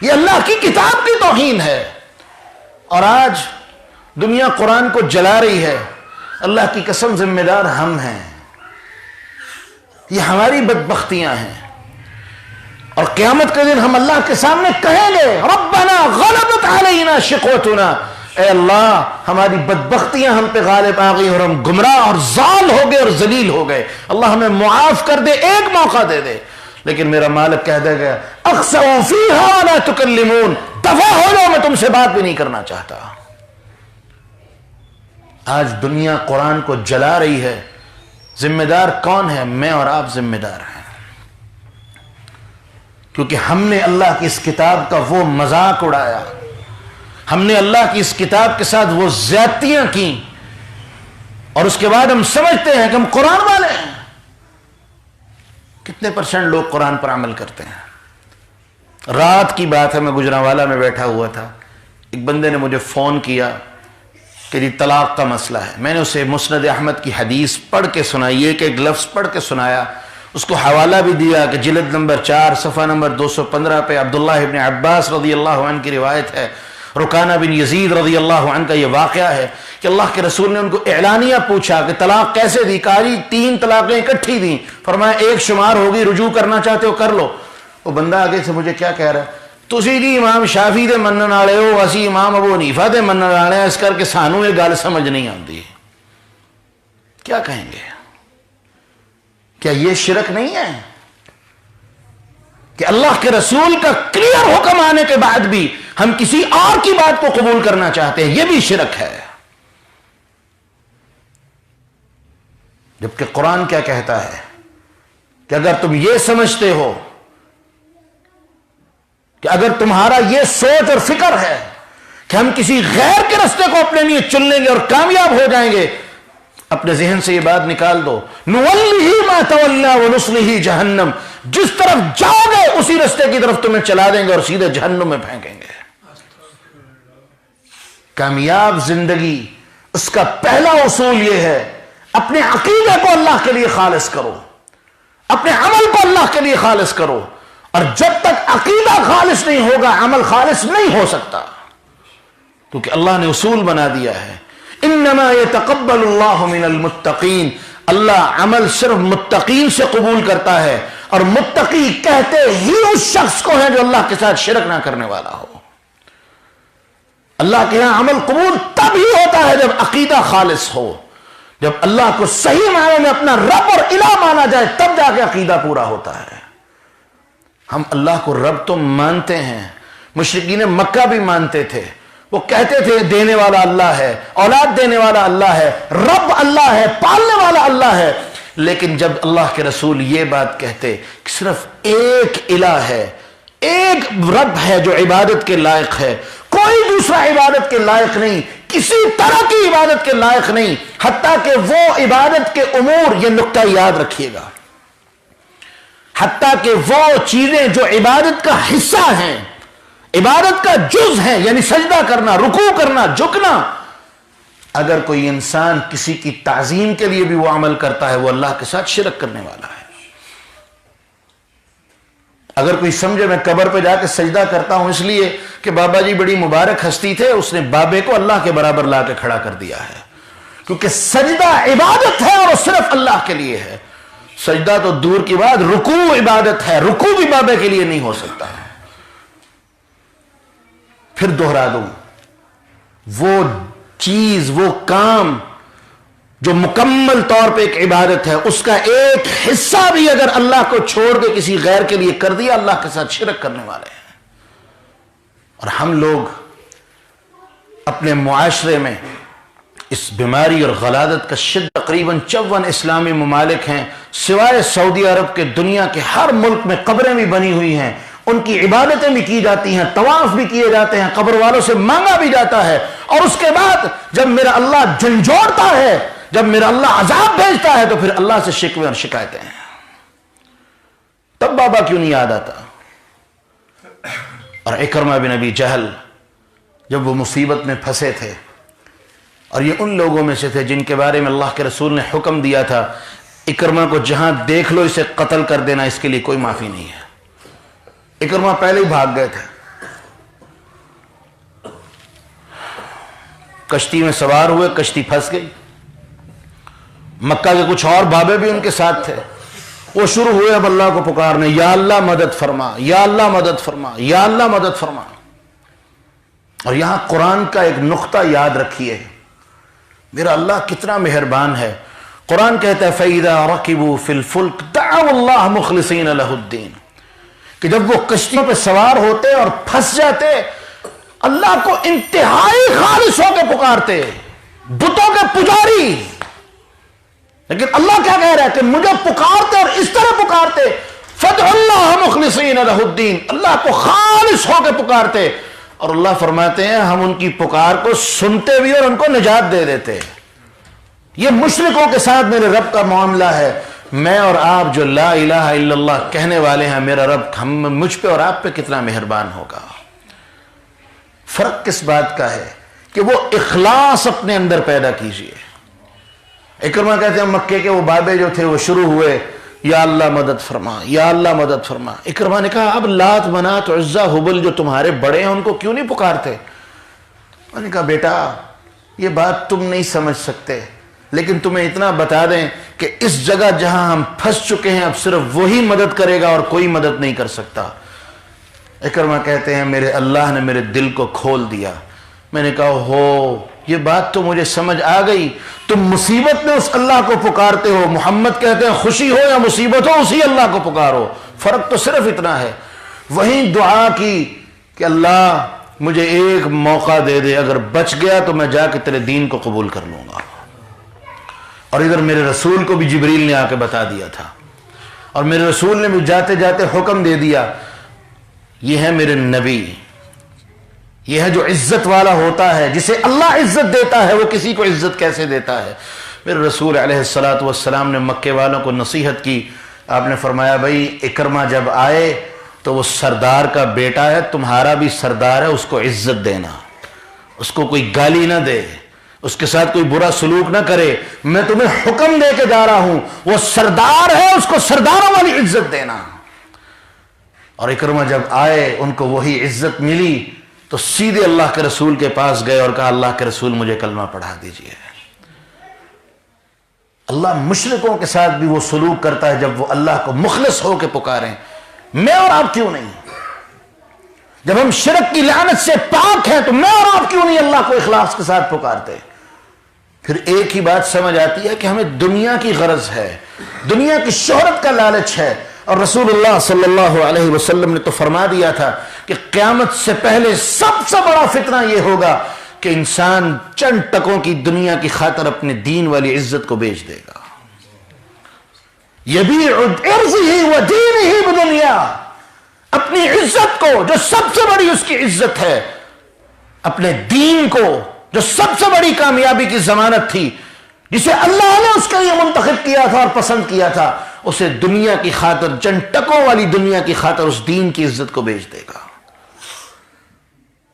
یہ اللہ کی کتاب کی توہین ہے، اور آج دنیا قرآن کو جلا رہی ہے۔ اللہ کی قسم ذمہ دار ہم ہیں، یہ ہماری بدبختیاں ہیں، اور قیامت کے دن ہم اللہ کے سامنے کہیں گے ربنا غلبت علینا شقوتنا، اے اللہ ہماری بدبختیاں ہم پہ غالب آ گئی اور ہم گمراہ اور ضال ہو گئے اور ذلیل ہو گئے، اللہ ہمیں معاف کر دے، ایک موقع دے دے۔ لیکن میرا مالک کہہ دے گا اخسؤوا فیہا ولا تکلمون، دفع ہو جاؤ، میں تم سے بات بھی نہیں کرنا چاہتا۔ آج دنیا قرآن کو جلا رہی ہے، ذمہ دار کون ہے؟ میں اور آپ ذمہ دار ہیں، کیونکہ ہم نے اللہ کی اس کتاب کا وہ مذاق اڑایا، ہم نے اللہ کی اس کتاب کے ساتھ وہ زیادتیاں کی، اور اس کے بعد ہم سمجھتے ہیں کہ ہم قرآن والے ہیں۔ کتنے پرسنٹ لوگ قرآن پر عمل کرتے ہیں؟ رات کی بات ہے، میں گجرانوالہ میں بیٹھا ہوا تھا، ایک بندے نے مجھے فون کیا کہ جی طلاق کا مسئلہ ہے۔ میں نے اسے مسند احمد کی حدیث پڑھ کے سنائی، ایک ایک لفظ پڑھ کے سنایا، اس کو حوالہ بھی دیا کہ جلد نمبر 4 صفحہ نمبر 215 پہ عبداللہ ابن عباس رضی اللہ عنہ کی روایت ہے، رکانہ بن یزید رضی اللہ عنہ کا یہ واقعہ ہے کہ اللہ کے رسول نے ان کو اعلانیہ پوچھا کہ طلاق کیسے دی؟ کہا جی 3 طلاقیں اکٹھی دیں، فرمایا ایک شمار ہوگی، رجوع کرنا چاہتے ہو کر لو۔ وہ بندہ آگے سے مجھے کیا کہہ رہا ہے، تسی جی امام شافی دے منن والے ہو، اسی امام ابو حنیفہ دے منن والے ہیں، اس کر کے سانوں یہ گل سمجھ نہیں آتی۔ کیا کہیں گے؟ کیا یہ شرک نہیں ہے کہ اللہ کے رسول کا کلیئر حکم آنے کے بعد بھی ہم کسی اور کی بات کو قبول کرنا چاہتے ہیں؟ یہ بھی شرک ہے، جبکہ قرآن کیا کہتا ہے کہ اگر تم یہ سمجھتے ہو کہ اگر تمہارا یہ سوچ اور فکر ہے کہ ہم کسی غیر کے راستے کو اپنے لیے چن لیں گے اور کامیاب ہو جائیں گے، اپنے ذہن سے یہ بات نکال دو، نُوَلِّهِ مَا تَوَلَّا وَنُصْلِهِ جہنم، جس طرف جاؤ گے اسی راستے کی طرف تمہیں چلا دیں گے اور سیدھے جہنم میں پھینکیں گے۔ کامیاب زندگی اس کا پہلا اصول یہ ہے، اپنے عقیدے کو اللہ کے لیے خالص کرو، اپنے عمل کو اللہ کے لیے خالص کرو، اور جب تک عقیدہ خالص نہیں ہوگا عمل خالص نہیں ہو سکتا، کیونکہ اللہ نے اصول بنا دیا ہے انما يتقبل اللہ من المتقین، اللہ عمل صرف متقین سے قبول کرتا ہے، اور متقی کہتے ہی اس شخص کو ہے جو اللہ کے ساتھ شرک نہ کرنے والا ہو۔ اللہ کے یہاں عمل قبول تب ہی ہوتا ہے جب عقیدہ خالص ہو، جب اللہ کو صحیح معنی میں اپنا رب اور الہ مانا جائے، تب جا کے عقیدہ پورا ہوتا ہے۔ ہم اللہ کو رب تو مانتے ہیں، مشرکین مکہ بھی مانتے تھے، وہ کہتے تھے دینے والا اللہ ہے، اولاد دینے والا اللہ ہے، رب اللہ ہے، پالنے والا اللہ ہے، لیکن جب اللہ کے رسول یہ بات کہتے کہ صرف ایک الہ ہے، ایک رب ہے جو عبادت کے لائق ہے، کوئی دوسرا عبادت کے لائق نہیں، کسی طرح کی عبادت کے لائق نہیں، حتیٰ کہ وہ عبادت کے امور، یہ نقطہ یاد رکھیے گا، حتیٰ کہ وہ چیزیں جو عبادت کا حصہ ہیں، عبادت کا جز ہے، یعنی سجدہ کرنا، رکوع کرنا، جھکنا، اگر کوئی انسان کسی کی تعظیم کے لیے بھی وہ عمل کرتا ہے وہ اللہ کے ساتھ شرک کرنے والا ہے۔ اگر کوئی سمجھے میں قبر پہ جا کے سجدہ کرتا ہوں اس لیے کہ بابا جی بڑی مبارک ہستی تھے، اس نے بابے کو اللہ کے برابر لا کے کھڑا کر دیا ہے، کیونکہ سجدہ عبادت ہے اور وہ صرف اللہ کے لیے ہے۔ سجدہ تو دور کی بات، رکوع عبادت ہے، رکوع بھی بابے کے لیے نہیں ہو سکتا ہے۔ پھر دوہرا دوں، وہ چیز، وہ کام جو مکمل طور پہ ایک عبادت ہے، اس کا ایک حصہ بھی اگر اللہ کو چھوڑ کے کسی غیر کے لیے کر دیا، اللہ کے ساتھ شرک کرنے والے ہیں۔ اور ہم لوگ اپنے معاشرے میں اس بیماری اور غلادت کا تقریباً 54 اسلامی ممالک ہیں، سوائے سعودی عرب کے دنیا کے ہر ملک میں قبریں بھی بنی ہوئی ہیں، ان کی عبادتیں بھی کی جاتی ہیں، طواف بھی کیے جاتے ہیں، قبر والوں سے مانگا بھی جاتا ہے، اور اس کے بعد جب میرا اللہ جھنجھوڑتا ہے، جب میرا اللہ عذاب بھیجتا ہے، تو پھر اللہ سے شکوے اور شکایتیں ہیں۔ تب بابا کیوں نہیں یاد آتا؟ اور اکرمہ بن ابی جہل جب وہ مصیبت میں پھنسے تھے، اور یہ ان لوگوں میں سے تھے جن کے بارے میں اللہ کے رسول نے حکم دیا تھا اکرمہ کو جہاں دیکھ لو اسے قتل کر دینا، اس کے لیے کوئی معافی نہیں ہے۔ اکرمہ پہلے ہی بھاگ گئے تھے، کشتی میں سوار ہوئے، کشتی پھنس گئی، مکہ کے کچھ اور بابے بھی ان کے ساتھ تھے، وہ شروع ہوئے اب اللہ کو پکارنے، یا اللہ مدد فرما، یا اللہ مدد فرما، یا اللہ مدد فرما۔ اور یہاں قرآن کا ایک نقطہ یاد رکھیے، میرا اللہ کتنا مہربان ہے۔ قرآن کہتا ہے فَإِذَا رَكِبُوا فِي الْفُلْكِ دَعَوُا اللَّهَ مُخْلِصِينَ لَهُ الدِّينَ، کہ جب وہ کشتیوں پہ سوار ہوتے اور پھنس جاتے، اللہ کو انتہائی خالص ہو کے پکارتے، بتوں کے پجاری۔ لیکن اللہ کیا کہہ رہا ہے کہ مجھے پکارتے اور اس طرح پکارتے، فَادْعُوا اللَّهَ مُخْلِصِينَ لَهُ الدِّينَ، اللہ کو خالص ہو کے پکارتے، اور اللہ فرماتے ہیں ہم ان کی پکار کو سنتے بھی اور ان کو نجات دے دیتے۔ یہ مشرکوں کے ساتھ میرے رب کا معاملہ ہے۔ میں اور آپ جو لا الہ الا اللہ کہنے والے ہیں، میرا رب مجھ پہ اور آپ پہ کتنا مہربان ہوگا۔ فرق کس بات کا ہے کہ وہ اخلاص اپنے اندر پیدا کیجئے۔ اکرمہ کہتے ہیں مکے کے وہ بابے جو تھے وہ شروع ہوئے، یا اللہ مدد فرما، یا اللہ مدد فرما۔ اکرمہ نے کہا اب لات منات عزا حبل جو تمہارے بڑے ہیں ان کو کیوں نہیں پکارتے؟ میں نے کہا بیٹا یہ بات تم نہیں سمجھ سکتے، لیکن تمہیں اتنا بتا دیں کہ اس جگہ جہاں ہم پھنس چکے ہیں اب صرف وہی مدد کرے گا اور کوئی مدد نہیں کر سکتا۔ اکرمہ کہتے ہیں میرے اللہ نے میرے دل کو کھول دیا۔ میں نے کہا ہو یہ بات تو مجھے سمجھ آ گئی، تم مصیبت میں اس اللہ کو پکارتے ہو، محمد کہتے ہیں خوشی ہو یا مصیبت ہو اسی اللہ کو پکارو، فرق تو صرف اتنا ہے۔ وہیں دعا کی کہ اللہ مجھے ایک موقع دے دے، اگر بچ گیا تو میں جا کے تیرے دین کو قبول کر لوں گا۔ اور ادھر میرے رسول کو بھی جبریل نے آ کے بتا دیا تھا، اور میرے رسول نے بھی جاتے جاتے حکم دے دیا، یہ ہے میرے نبی، یہ ہے جو عزت والا ہوتا ہے، جسے اللہ عزت دیتا ہے وہ کسی کو عزت کیسے دیتا ہے۔ میرے رسول علیہ الصلوۃ والسلام نے مکے والوں کو نصیحت کی، آپ نے فرمایا بھائی اکرمہ جب آئے تو وہ سردار کا بیٹا ہے، تمہارا بھی سردار ہے، اس کو عزت دینا، اس کو کوئی گالی نہ دے، اس کے ساتھ کوئی برا سلوک نہ کرے، میں تمہیں حکم دے کے جا رہا ہوں، وہ سردار ہے اس کو سرداروں والی عزت دینا۔ اور اکرمہ جب آئے ان کو وہی عزت ملی تو سیدھے اللہ کے رسول کے پاس گئے اور کہا اللہ کے رسول مجھے کلمہ پڑھا دیجئے۔ اللہ مشرکوں کے ساتھ بھی وہ سلوک کرتا ہے جب وہ اللہ کو مخلص ہو کے پکاریں، میں اور آپ کیوں نہیں؟ جب ہم شرک کی لعنت سے پاک ہیں تو میں اور آپ کیوں نہیں اللہ کو اخلاص کے ساتھ پکارتے؟ پھر ایک ہی بات سمجھ آتی ہے کہ ہمیں دنیا کی غرض ہے، دنیا کی شہرت کا لالچ ہے، اور رسول اللہ صلی اللہ علیہ وسلم نے تو فرما دیا تھا کہ قیامت سے پہلے سب سے بڑا فتنہ یہ ہوگا کہ انسان چند ٹکوں کی دنیا کی خاطر اپنے دین والی عزت کو بیچ دے گا۔ یبیع عرضہ و دینہ بدنیا، اپنی عزت کو جو سب سے بڑی اس کی عزت ہے، اپنے دین کو جو سب سے بڑی کامیابی کی ضمانت تھی، جسے اللہ نے اس کے لیے منتخب کیا تھا اور پسند کیا تھا، اسے دنیا کی خاطر، چند ٹکوں والی دنیا کی خاطر اس دین کی عزت کو بیچ دے گا۔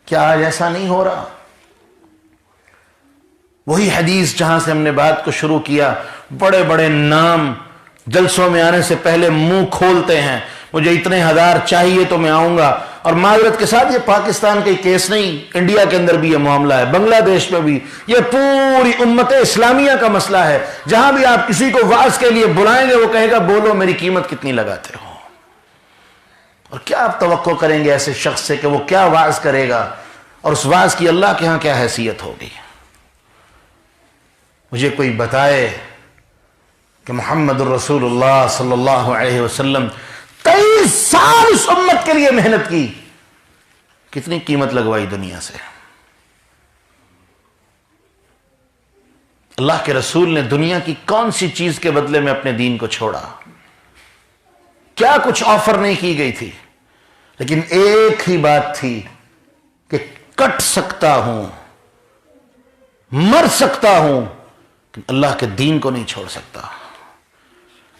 کیا آج ایسا نہیں ہو رہا؟ وہی حدیث جہاں سے ہم نے بات کو شروع کیا، بڑے بڑے نام جلسوں میں آنے سے پہلے منہ کھولتے ہیں، مجھے اتنے ہزار چاہیے تو میں آؤں گا۔ اور معذرت کے ساتھ یہ پاکستان کا کیس نہیں، انڈیا کے اندر بھی یہ معاملہ ہے، بنگلہ دیش میں بھی، یہ پوری امت اسلامیہ کا مسئلہ ہے۔ جہاں بھی آپ کسی کو وعظ کے لیے بلائیں گے وہ کہے گا بولو میری قیمت کتنی لگاتے ہو۔ اور کیا آپ توقع کریں گے ایسے شخص سے کہ وہ کیا وعظ کرے گا اور اس وعظ کی اللہ کے ہاں کیا حیثیت ہوگی؟ مجھے کوئی بتائے کہ محمد الرسول اللہ صلی اللہ علیہ وسلم 23 سال اس امت کے لیے محنت کی، کتنی قیمت لگوائی دنیا سے۔ اللہ کے رسول نے دنیا کی کون سی چیز کے بدلے میں اپنے دین کو چھوڑا؟ کیا کچھ آفر نہیں کی گئی تھی؟ لیکن ایک ہی بات تھی کہ کٹ سکتا ہوں، مر سکتا ہوں، اللہ کے دین کو نہیں چھوڑ سکتا.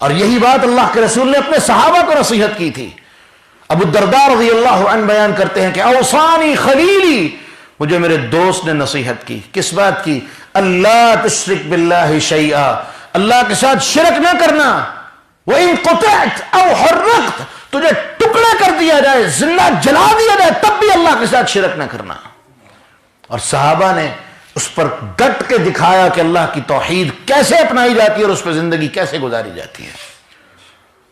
اور یہی بات اللہ کے رسول نے اپنے صحابہ کو نصیحت کی تھی. ابو الدرداء رضی اللہ عنہ بیان کرتے ہیں کہ اوصانی خلیلی، مجھے میرے دوست نے نصیحت کی. کس بات کی؟ اللہ تشرک باللہ شیئا، اللہ کے ساتھ شرک نہ کرنا. وَإِن قُطِعْتَ أَوْ حُرِّقْتَ، تجھے ٹکڑا کر دیا جائے، زندہ جلا دیا جائے، تب بھی اللہ کے ساتھ شرک نہ کرنا. اور صحابہ نے اس پر ڈٹ کے دکھایا کہ اللہ کی توحید کیسے اپنائی جاتی ہے اور اس پہ زندگی کیسے گزاری جاتی ہے.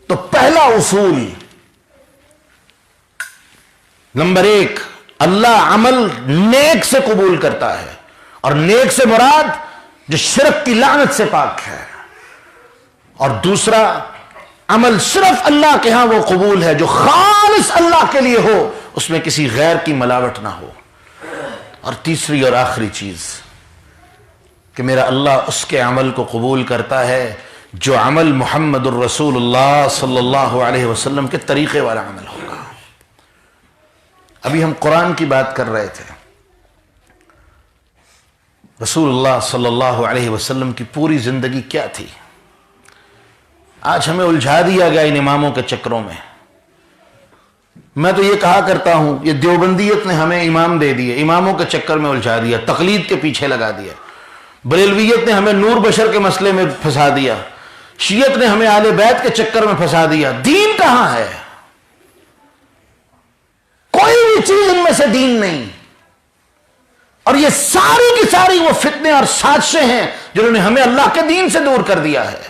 تو پہلا اصول نمبر 1، اللہ عمل نیک سے قبول کرتا ہے، اور نیک سے مراد جو شرک کی لعنت سے پاک ہے. اور دوسرا، عمل صرف اللہ کے ہاں وہ قبول ہے جو خالص اللہ کے لیے ہو، اس میں کسی غیر کی ملاوٹ نہ ہو. اور تیسری اور آخری چیز کہ میرا اللہ اس کے عمل کو قبول کرتا ہے جو عمل محمد الرسول اللہ صلی اللہ علیہ وسلم کے طریقے والا عمل ہوگا. ابھی ہم قرآن کی بات کر رہے تھے. رسول اللہ صلی اللہ علیہ وسلم کی پوری زندگی کیا تھی؟ آج ہمیں الجھا دیا گیا ان اماموں کے چکروں میں. میں تو یہ کہا کرتا ہوں، یہ دیوبندیت نے ہمیں امام دے دیے، اماموں کے چکر میں الجھا دیا، تقلید کے پیچھے لگا دیا. بریلویت نے ہمیں نور بشر کے مسئلے میں پھنسا دیا، شیعت نے ہمیں اہل بیت کے چکر میں پھنسا دیا. دین کہاں ہے؟ کوئی بھی چیز ان میں سے دین نہیں. اور یہ ساری کی ساری وہ فتنے اور سازشیں ہیں جنہوں نے ہمیں اللہ کے دین سے دور کر دیا ہے.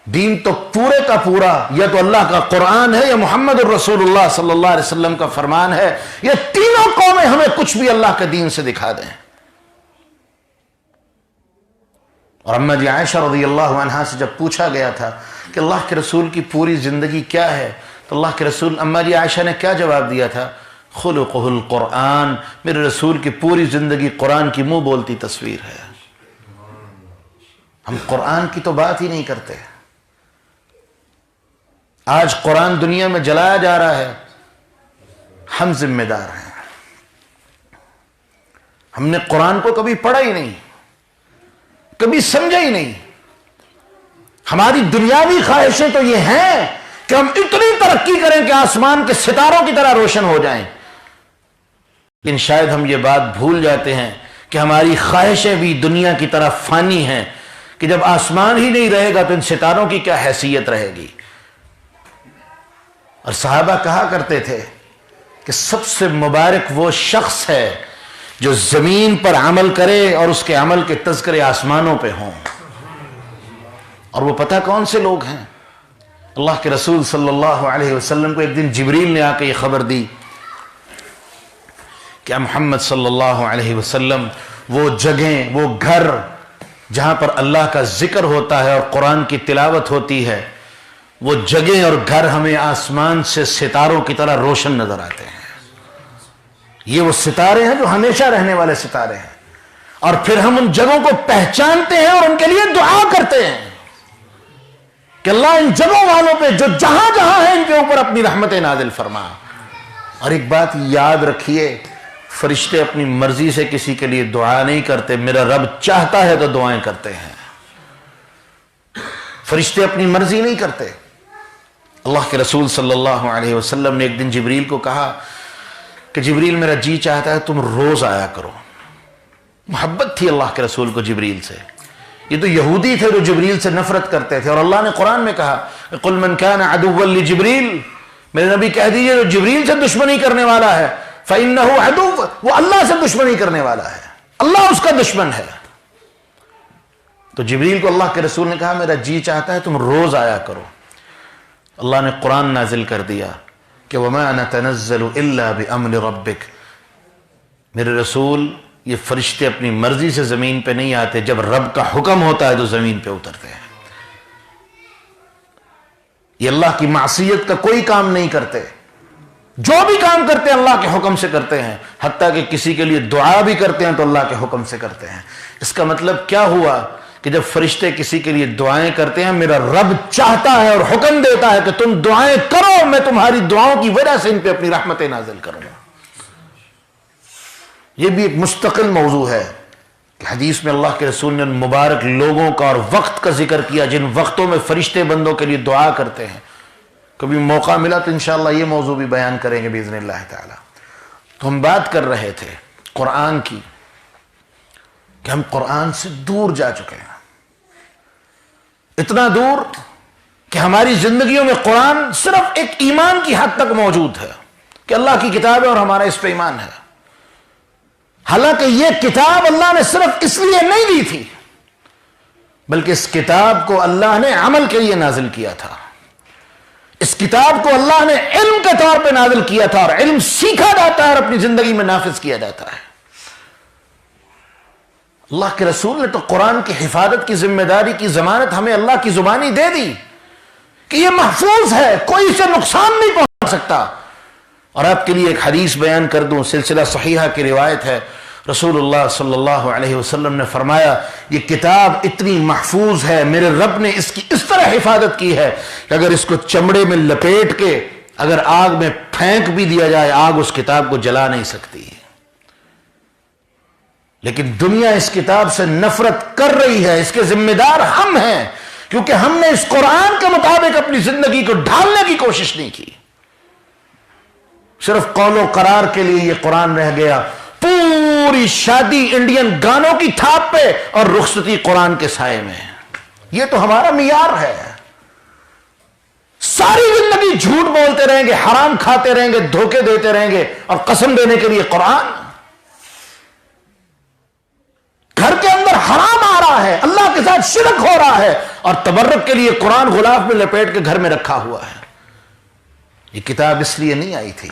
دین تو پورے کا پورا یا تو اللہ کا قرآن ہے یا محمد الرسول اللہ صلی اللہ علیہ وسلم کا فرمان ہے. یہ تینوں قومیں ہمیں کچھ بھی اللہ کے دین سے دکھا دیں. اور اما جی عائشہ رضی اللہ عنہا سے جب پوچھا گیا تھا کہ اللہ کے رسول کی پوری زندگی کیا ہے، تو اللہ کے رسول اما جی عائشہ نے کیا جواب دیا تھا؟ خلقہ القرآن، میرے رسول کی پوری زندگی قرآن کی منہ بولتی تصویر ہے. ہم قرآن کی تو بات ہی نہیں کرتے. آج قرآن دنیا میں جلایا جا رہا ہے، ہم ذمہ دار ہیں. ہم نے قرآن کو کبھی پڑھا ہی نہیں، کبھی سمجھا ہی نہیں. ہماری دنیاوی خواہشیں تو یہ ہیں کہ ہم اتنی ترقی کریں کہ آسمان کے ستاروں کی طرح روشن ہو جائیں. لیکن شاید ہم یہ بات بھول جاتے ہیں کہ ہماری خواہشیں بھی دنیا کی طرح فانی ہیں، کہ جب آسمان ہی نہیں رہے گا تو ان ستاروں کی کیا حیثیت رہے گی. اور صحابہ کہا کرتے تھے کہ سب سے مبارک وہ شخص ہے جو زمین پر عمل کرے اور اس کے عمل کے تذکرے آسمانوں پہ ہوں. اور وہ پتہ کون سے لوگ ہیں؟ اللہ کے رسول صلی اللہ علیہ وسلم کو ایک دن جبریل نے آ کے یہ خبر دی کہ محمد صلی اللہ علیہ وسلم وہ جگہیں، وہ گھر جہاں پر اللہ کا ذکر ہوتا ہے اور قرآن کی تلاوت ہوتی ہے، وہ جگہیں اور گھر ہمیں آسمان سے ستاروں کی طرح روشن نظر آتے ہیں. یہ وہ ستارے ہیں جو ہمیشہ رہنے والے ستارے ہیں. اور پھر ہم ان جگہوں کو پہچانتے ہیں اور ان کے لیے دعا کرتے ہیں کہ اللہ ان جگہوں والوں پہ جو جہاں جہاں ہیں ان کے اوپر اپنی رحمتیں نازل فرما. اور ایک بات یاد رکھیے، فرشتے اپنی مرضی سے کسی کے لیے دعا نہیں کرتے. میرا رب چاہتا ہے تو دعائیں کرتے ہیں. فرشتے اپنی مرضی نہیں کرتے. اللہ کے رسول صلی اللہ علیہ وسلم نے ایک دن جبریل کو کہا کہ جبریل میرا جی چاہتا ہے تم روز آیا کرو. محبت تھی اللہ کے رسول کو جبریل سے. یہ تو یہودی تھے جو جبریل سے نفرت کرتے تھے. اور اللہ نے قرآن میں کہا قل من كان عدوا لجبریل، میرے نبی کہہ دیجئے جو جبریل سے دشمنی کرنے والا ہے فإنه عدو، وہ اللہ سے دشمنی کرنے والا ہے، اللہ اس کا دشمن ہے. تو جبریل کو اللہ کے رسول نے کہا میرا جی چاہتا ہے تم روز آیا کرو. اللہ نے قرآن نازل کر دیا کہ وَمَا نَتَنَزَّلُ إِلَّا بِأَمْرِ رَبِّكَ، میرے رسول یہ فرشتے اپنی مرضی سے زمین پہ نہیں آتے، جب رب کا حکم ہوتا ہے تو زمین پہ اترتے ہیں. یہ اللہ کی معصیت کا کوئی کام نہیں کرتے. جو بھی کام کرتے ہیں اللہ کے حکم سے کرتے ہیں، حتیٰ کہ کسی کے لیے دعا بھی کرتے ہیں تو اللہ کے حکم سے کرتے ہیں. اس کا مطلب کیا ہوا کہ جب فرشتے کسی کے لیے دعائیں کرتے ہیں میرا رب چاہتا ہے اور حکم دیتا ہے کہ تم دعائیں کرو، میں تمہاری دعاؤں کی وجہ سے ان پہ اپنی رحمتیں نازل کروں گا۔ یہ بھی ایک مستقل موضوع ہے کہ حدیث میں اللہ کے رسول نے ان مبارک لوگوں کا اور وقت کا ذکر کیا جن وقتوں میں فرشتے بندوں کے لیے دعا کرتے ہیں۔ کبھی موقع ملا تو انشاءاللہ یہ موضوع بھی بیان کریں گے باذن اللہ تعالی۔ تو ہم بات کر رہے تھے قرآن کی کہ ہم قرآن سے دور جا چکے ہیں، اتنا دور کہ ہماری زندگیوں میں قرآن صرف ایک ایمان کی حد تک موجود ہے کہ اللہ کی کتاب ہے اور ہمارا اس پہ ایمان ہے، حالانکہ یہ کتاب اللہ نے صرف اس لیے نہیں دی تھی بلکہ اس کتاب کو اللہ نے عمل کے لیے نازل کیا تھا، اس کتاب کو اللہ نے علم کے طور پہ نازل کیا تھا، اور علم سیکھا جاتا ہے اور اپنی زندگی میں نافذ کیا جاتا ہے۔ اللہ کے رسول نے تو قرآن کی حفاظت کی ذمہ داری کی ضمانت ہمیں اللہ کی زبانی دے دی کہ یہ محفوظ ہے، کوئی اسے نقصان نہیں پہنچ سکتا۔ اور آپ کے لیے ایک حدیث بیان کر دوں، سلسلہ صحیحہ کی روایت ہے، رسول اللہ صلی اللہ علیہ وسلم نے فرمایا یہ کتاب اتنی محفوظ ہے، میرے رب نے اس کی اس طرح حفاظت کی ہے کہ اگر اس کو چمڑے میں لپیٹ کے اگر آگ میں پھینک بھی دیا جائے آگ اس کتاب کو جلا نہیں سکتی۔ لیکن دنیا اس کتاب سے نفرت کر رہی ہے، اس کے ذمہ دار ہم ہیں، کیونکہ ہم نے اس قرآن کے مطابق اپنی زندگی کو ڈھالنے کی کوشش نہیں کی، صرف قول و قرار کے لیے یہ قرآن رہ گیا، پوری شادی انڈین گانوں کی تھاپ پہ اور رخصتی قرآن کے سائے میں۔ یہ تو ہمارا معیار ہے، ساری زندگی جھوٹ بولتے رہیں گے، حرام کھاتے رہیں گے، دھوکے دیتے رہیں گے، اور قسم دینے کے لیے قرآن۔ گھر کے اندر حرام آ رہا ہے، اللہ کے ساتھ شرک ہو رہا ہے، اور تبرک کے لیے قرآن غلاف میں لپیٹ کے گھر میں رکھا ہوا ہے۔ یہ کتاب اس لیے نہیں آئی تھی۔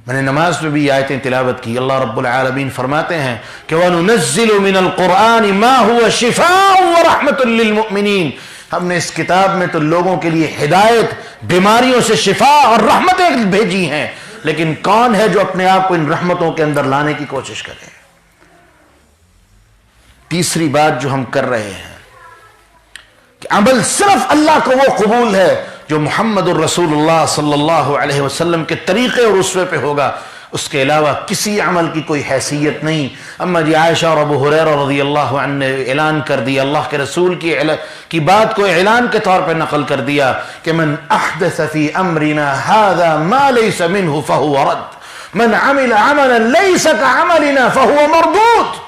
میں نے نماز میں بھی آیتیں تلاوت کی، اللہ رب العالمین فرماتے ہیں کہ وَنُنَزِّلُ مِنَ الْقُرْآنِ مَا هُوَ شِفَاءٌ وَرَحْمَةٌ لِّلْمُؤْمِنِينَ، ہم نے اس کتاب میں تو لوگوں کے لیے ہدایت، بیماریوں سے شفا اور رحمتیں بھیجی ہیں، لیکن کون ہے جو اپنے آپ کو ان رحمتوں کے اندر لانے کی کوشش کرے؟ تیسری بات جو ہم کر رہے ہیں کہ عمل صرف اللہ کو وہ قبول ہے جو محمد الرسول اللہ صلی اللہ علیہ وسلم کے طریقے اور اسوے پہ ہوگا، اس کے علاوہ کسی عمل کی کوئی حیثیت نہیں۔ اما جی عائشہ اور ابو ہریرہ رضی اللہ عنہ نے اعلان کر دیا، اللہ کے رسول کی بات کو اعلان کے طور پہ نقل کر دیا کہ من احدث فی امرنا هذا ما ليس منه فهو رد، من عمل عملا ليس كعملنا فهو مردود۔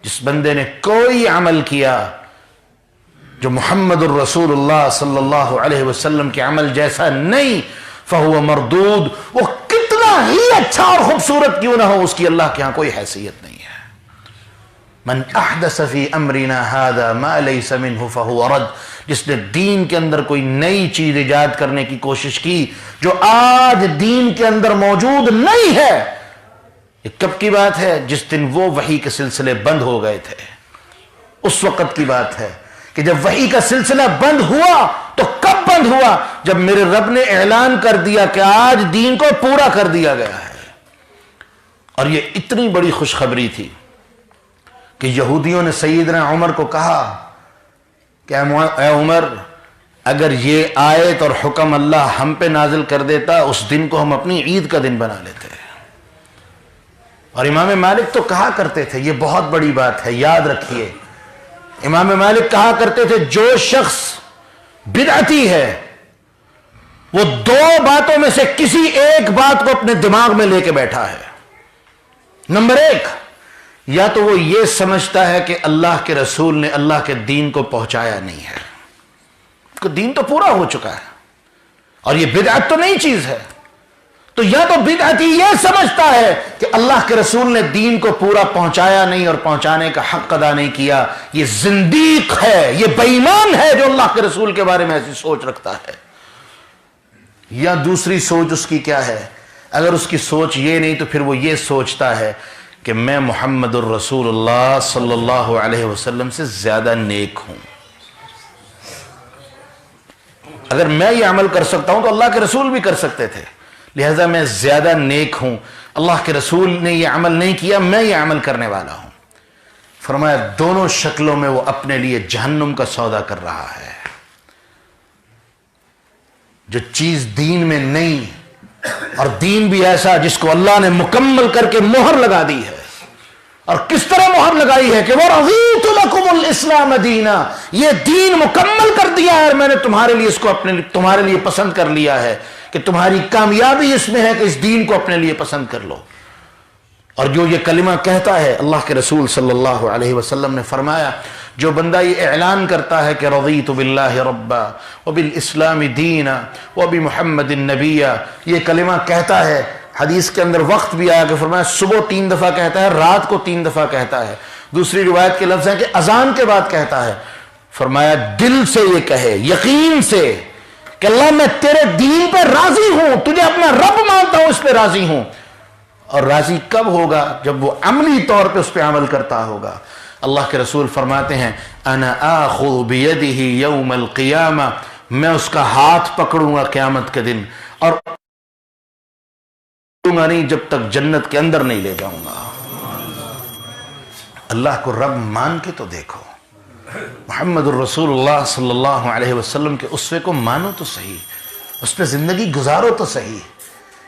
جس بندے نے کوئی عمل کیا جو محمد الرسول اللہ صلی اللہ علیہ وسلم کے عمل جیسا نہیں، فہو مردود، وہ کتنا ہی اچھا اور خوبصورت کیوں نہ ہو، اس کی اللہ کے ہاں کوئی حیثیت نہیں ہے۔ من احدث فی امرنا هذا ما ليس منه فهو رد، جس نے دین کے اندر کوئی نئی چیز ایجاد کرنے کی کوشش کی جو آج دین کے اندر موجود نہیں ہے۔ یہ کب کی بات ہے؟ جس دن وہ وحی کے سلسلے بند ہو گئے تھے، اس وقت کی بات ہے کہ جب وحی کا سلسلہ بند ہوا تو کب بند ہوا؟ جب میرے رب نے اعلان کر دیا کہ آج دین کو پورا کر دیا گیا ہے۔ اور یہ اتنی بڑی خوشخبری تھی کہ یہودیوں نے سیدنا عمر کو کہا کہ اے عمر، اگر یہ آیت اور حکم اللہ ہم پہ نازل کر دیتا اس دن کو ہم اپنی عید کا دن بنا لیتے۔ اور امام مالک تو کہا کرتے تھے، یہ بہت بڑی بات ہے، یاد رکھیے، امام مالک کہا کرتے تھے جو شخص بدعتی ہے وہ دو باتوں میں سے کسی ایک بات کو اپنے دماغ میں لے کے بیٹھا ہے۔ نمبر ایک، یا تو وہ یہ سمجھتا ہے کہ اللہ کے رسول نے اللہ کے دین کو پہنچایا نہیں ہے، کہ دین تو پورا ہو چکا ہے اور یہ بدعت تو نئی چیز ہے، تو یا تو بدعتی یہ سمجھتا ہے کہ اللہ کے رسول نے دین کو پورا پہنچایا نہیں اور پہنچانے کا حق ادا نہیں کیا، یہ زندیق ہے، یہ بے ایمان ہے جو اللہ کے رسول کے بارے میں ایسی سوچ رکھتا ہے۔ یا دوسری سوچ اس کی کیا ہے؟ اگر اس کی سوچ یہ نہیں تو پھر وہ یہ سوچتا ہے کہ میں محمد الرسول اللہ صلی اللہ علیہ وسلم سے زیادہ نیک ہوں، اگر میں یہ عمل کر سکتا ہوں تو اللہ کے رسول بھی کر سکتے تھے، لہذا میں زیادہ نیک ہوں، اللہ کے رسول نے یہ عمل نہیں کیا، میں یہ عمل کرنے والا ہوں۔ فرمایا دونوں شکلوں میں وہ اپنے لیے جہنم کا سودا کر رہا ہے. جو چیز دین میں نہیں، اور دین بھی ایسا جس کو اللہ نے مکمل کر کے مہر لگا دی ہے. اور کس طرح مہر لگائی ہے کہ وَرَضِيتُ لَكُمُ الْإِسْلَامَ دِينًا، یہ دین مکمل کر دیا ہے اور میں نے تمہارے لیے اس کو تمہارے لیے پسند کر لیا ہے کہ تمہاری کامیابی اس میں ہے کہ اس دین کو اپنے لیے پسند کر لو. اور جو یہ کلمہ کہتا ہے، اللہ کے رسول صلی اللہ علیہ وسلم نے فرمایا جو بندہ یہ اعلان کرتا ہے کہ رضیت باللہ ربا وبالاسلام دینا وبمحمد النبیہ، یہ کلمہ کہتا ہے. حدیث کے اندر وقت بھی آیا کہ فرمایا صبح 3 دفعہ کہتا ہے، رات کو 3 دفعہ کہتا ہے. دوسری روایت کے لفظ ہیں کہ اذان کے بعد کہتا ہے. فرمایا دل سے یہ کہے، یقین سے کہ اللہ میں تیرے دین پہ راضی ہوں، تجھے اپنا رب مانتا ہوں، اس پہ راضی ہوں. اور راضی کب ہوگا؟ جب وہ عملی طور پہ اس پہ عمل کرتا ہوگا. اللہ کے رسول فرماتے ہیں انا آخذ بیدہ یوم القیامہ، میں اس کا ہاتھ پکڑوں گا قیامت کے دن، اور نہیں جب تک جنت کے اندر نہیں لے جاؤں گا. اللہ کو رب مان کے تو دیکھو، محمد الرسول اللہ صلی اللہ علیہ وسلم کے اسوے کو مانو تو صحیح، اس پہ زندگی گزارو تو صحیح.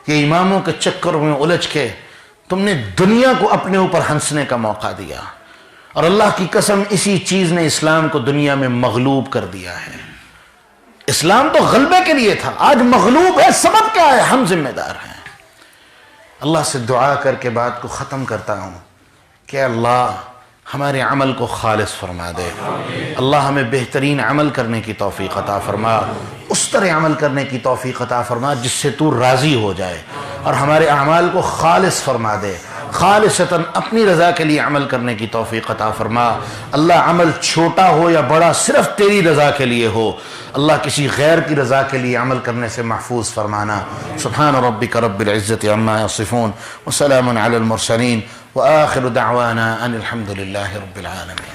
یہ اماموں کے چکر میں الجھ کے تم نے دنیا کو اپنے اوپر ہنسنے کا موقع دیا، اور اللہ کی قسم اسی چیز نے اسلام کو دنیا میں مغلوب کر دیا ہے. اسلام تو غلبے کے لیے تھا، آج مغلوب ہے. سبب کیا ہے؟ ہم ذمہ دار ہیں. اللہ سے دعا کر کے بات کو ختم کرتا ہوں کہ اللہ ہمارے عمل کو خالص فرما دے. اللہ ہمیں بہترین عمل کرنے کی توفیق عطا فرما، اس طرح عمل کرنے کی توفیق عطا فرما جس سے تو راضی ہو جائے، اور ہمارے اعمال کو خالص فرما دے. خالصتاً اپنی رضا کے لیے عمل کرنے کی توفیق عطا فرما. اللہ عمل چھوٹا ہو یا بڑا صرف تیری رضا کے لیے ہو، اللہ کسی غیر کی رضا کے لیے عمل کرنے سے محفوظ فرمانا. سبحان ربک رب العزت عما یصفون وسلام علی المرسلین وآخر دعوانا ان الحمد للہ رب العالمین.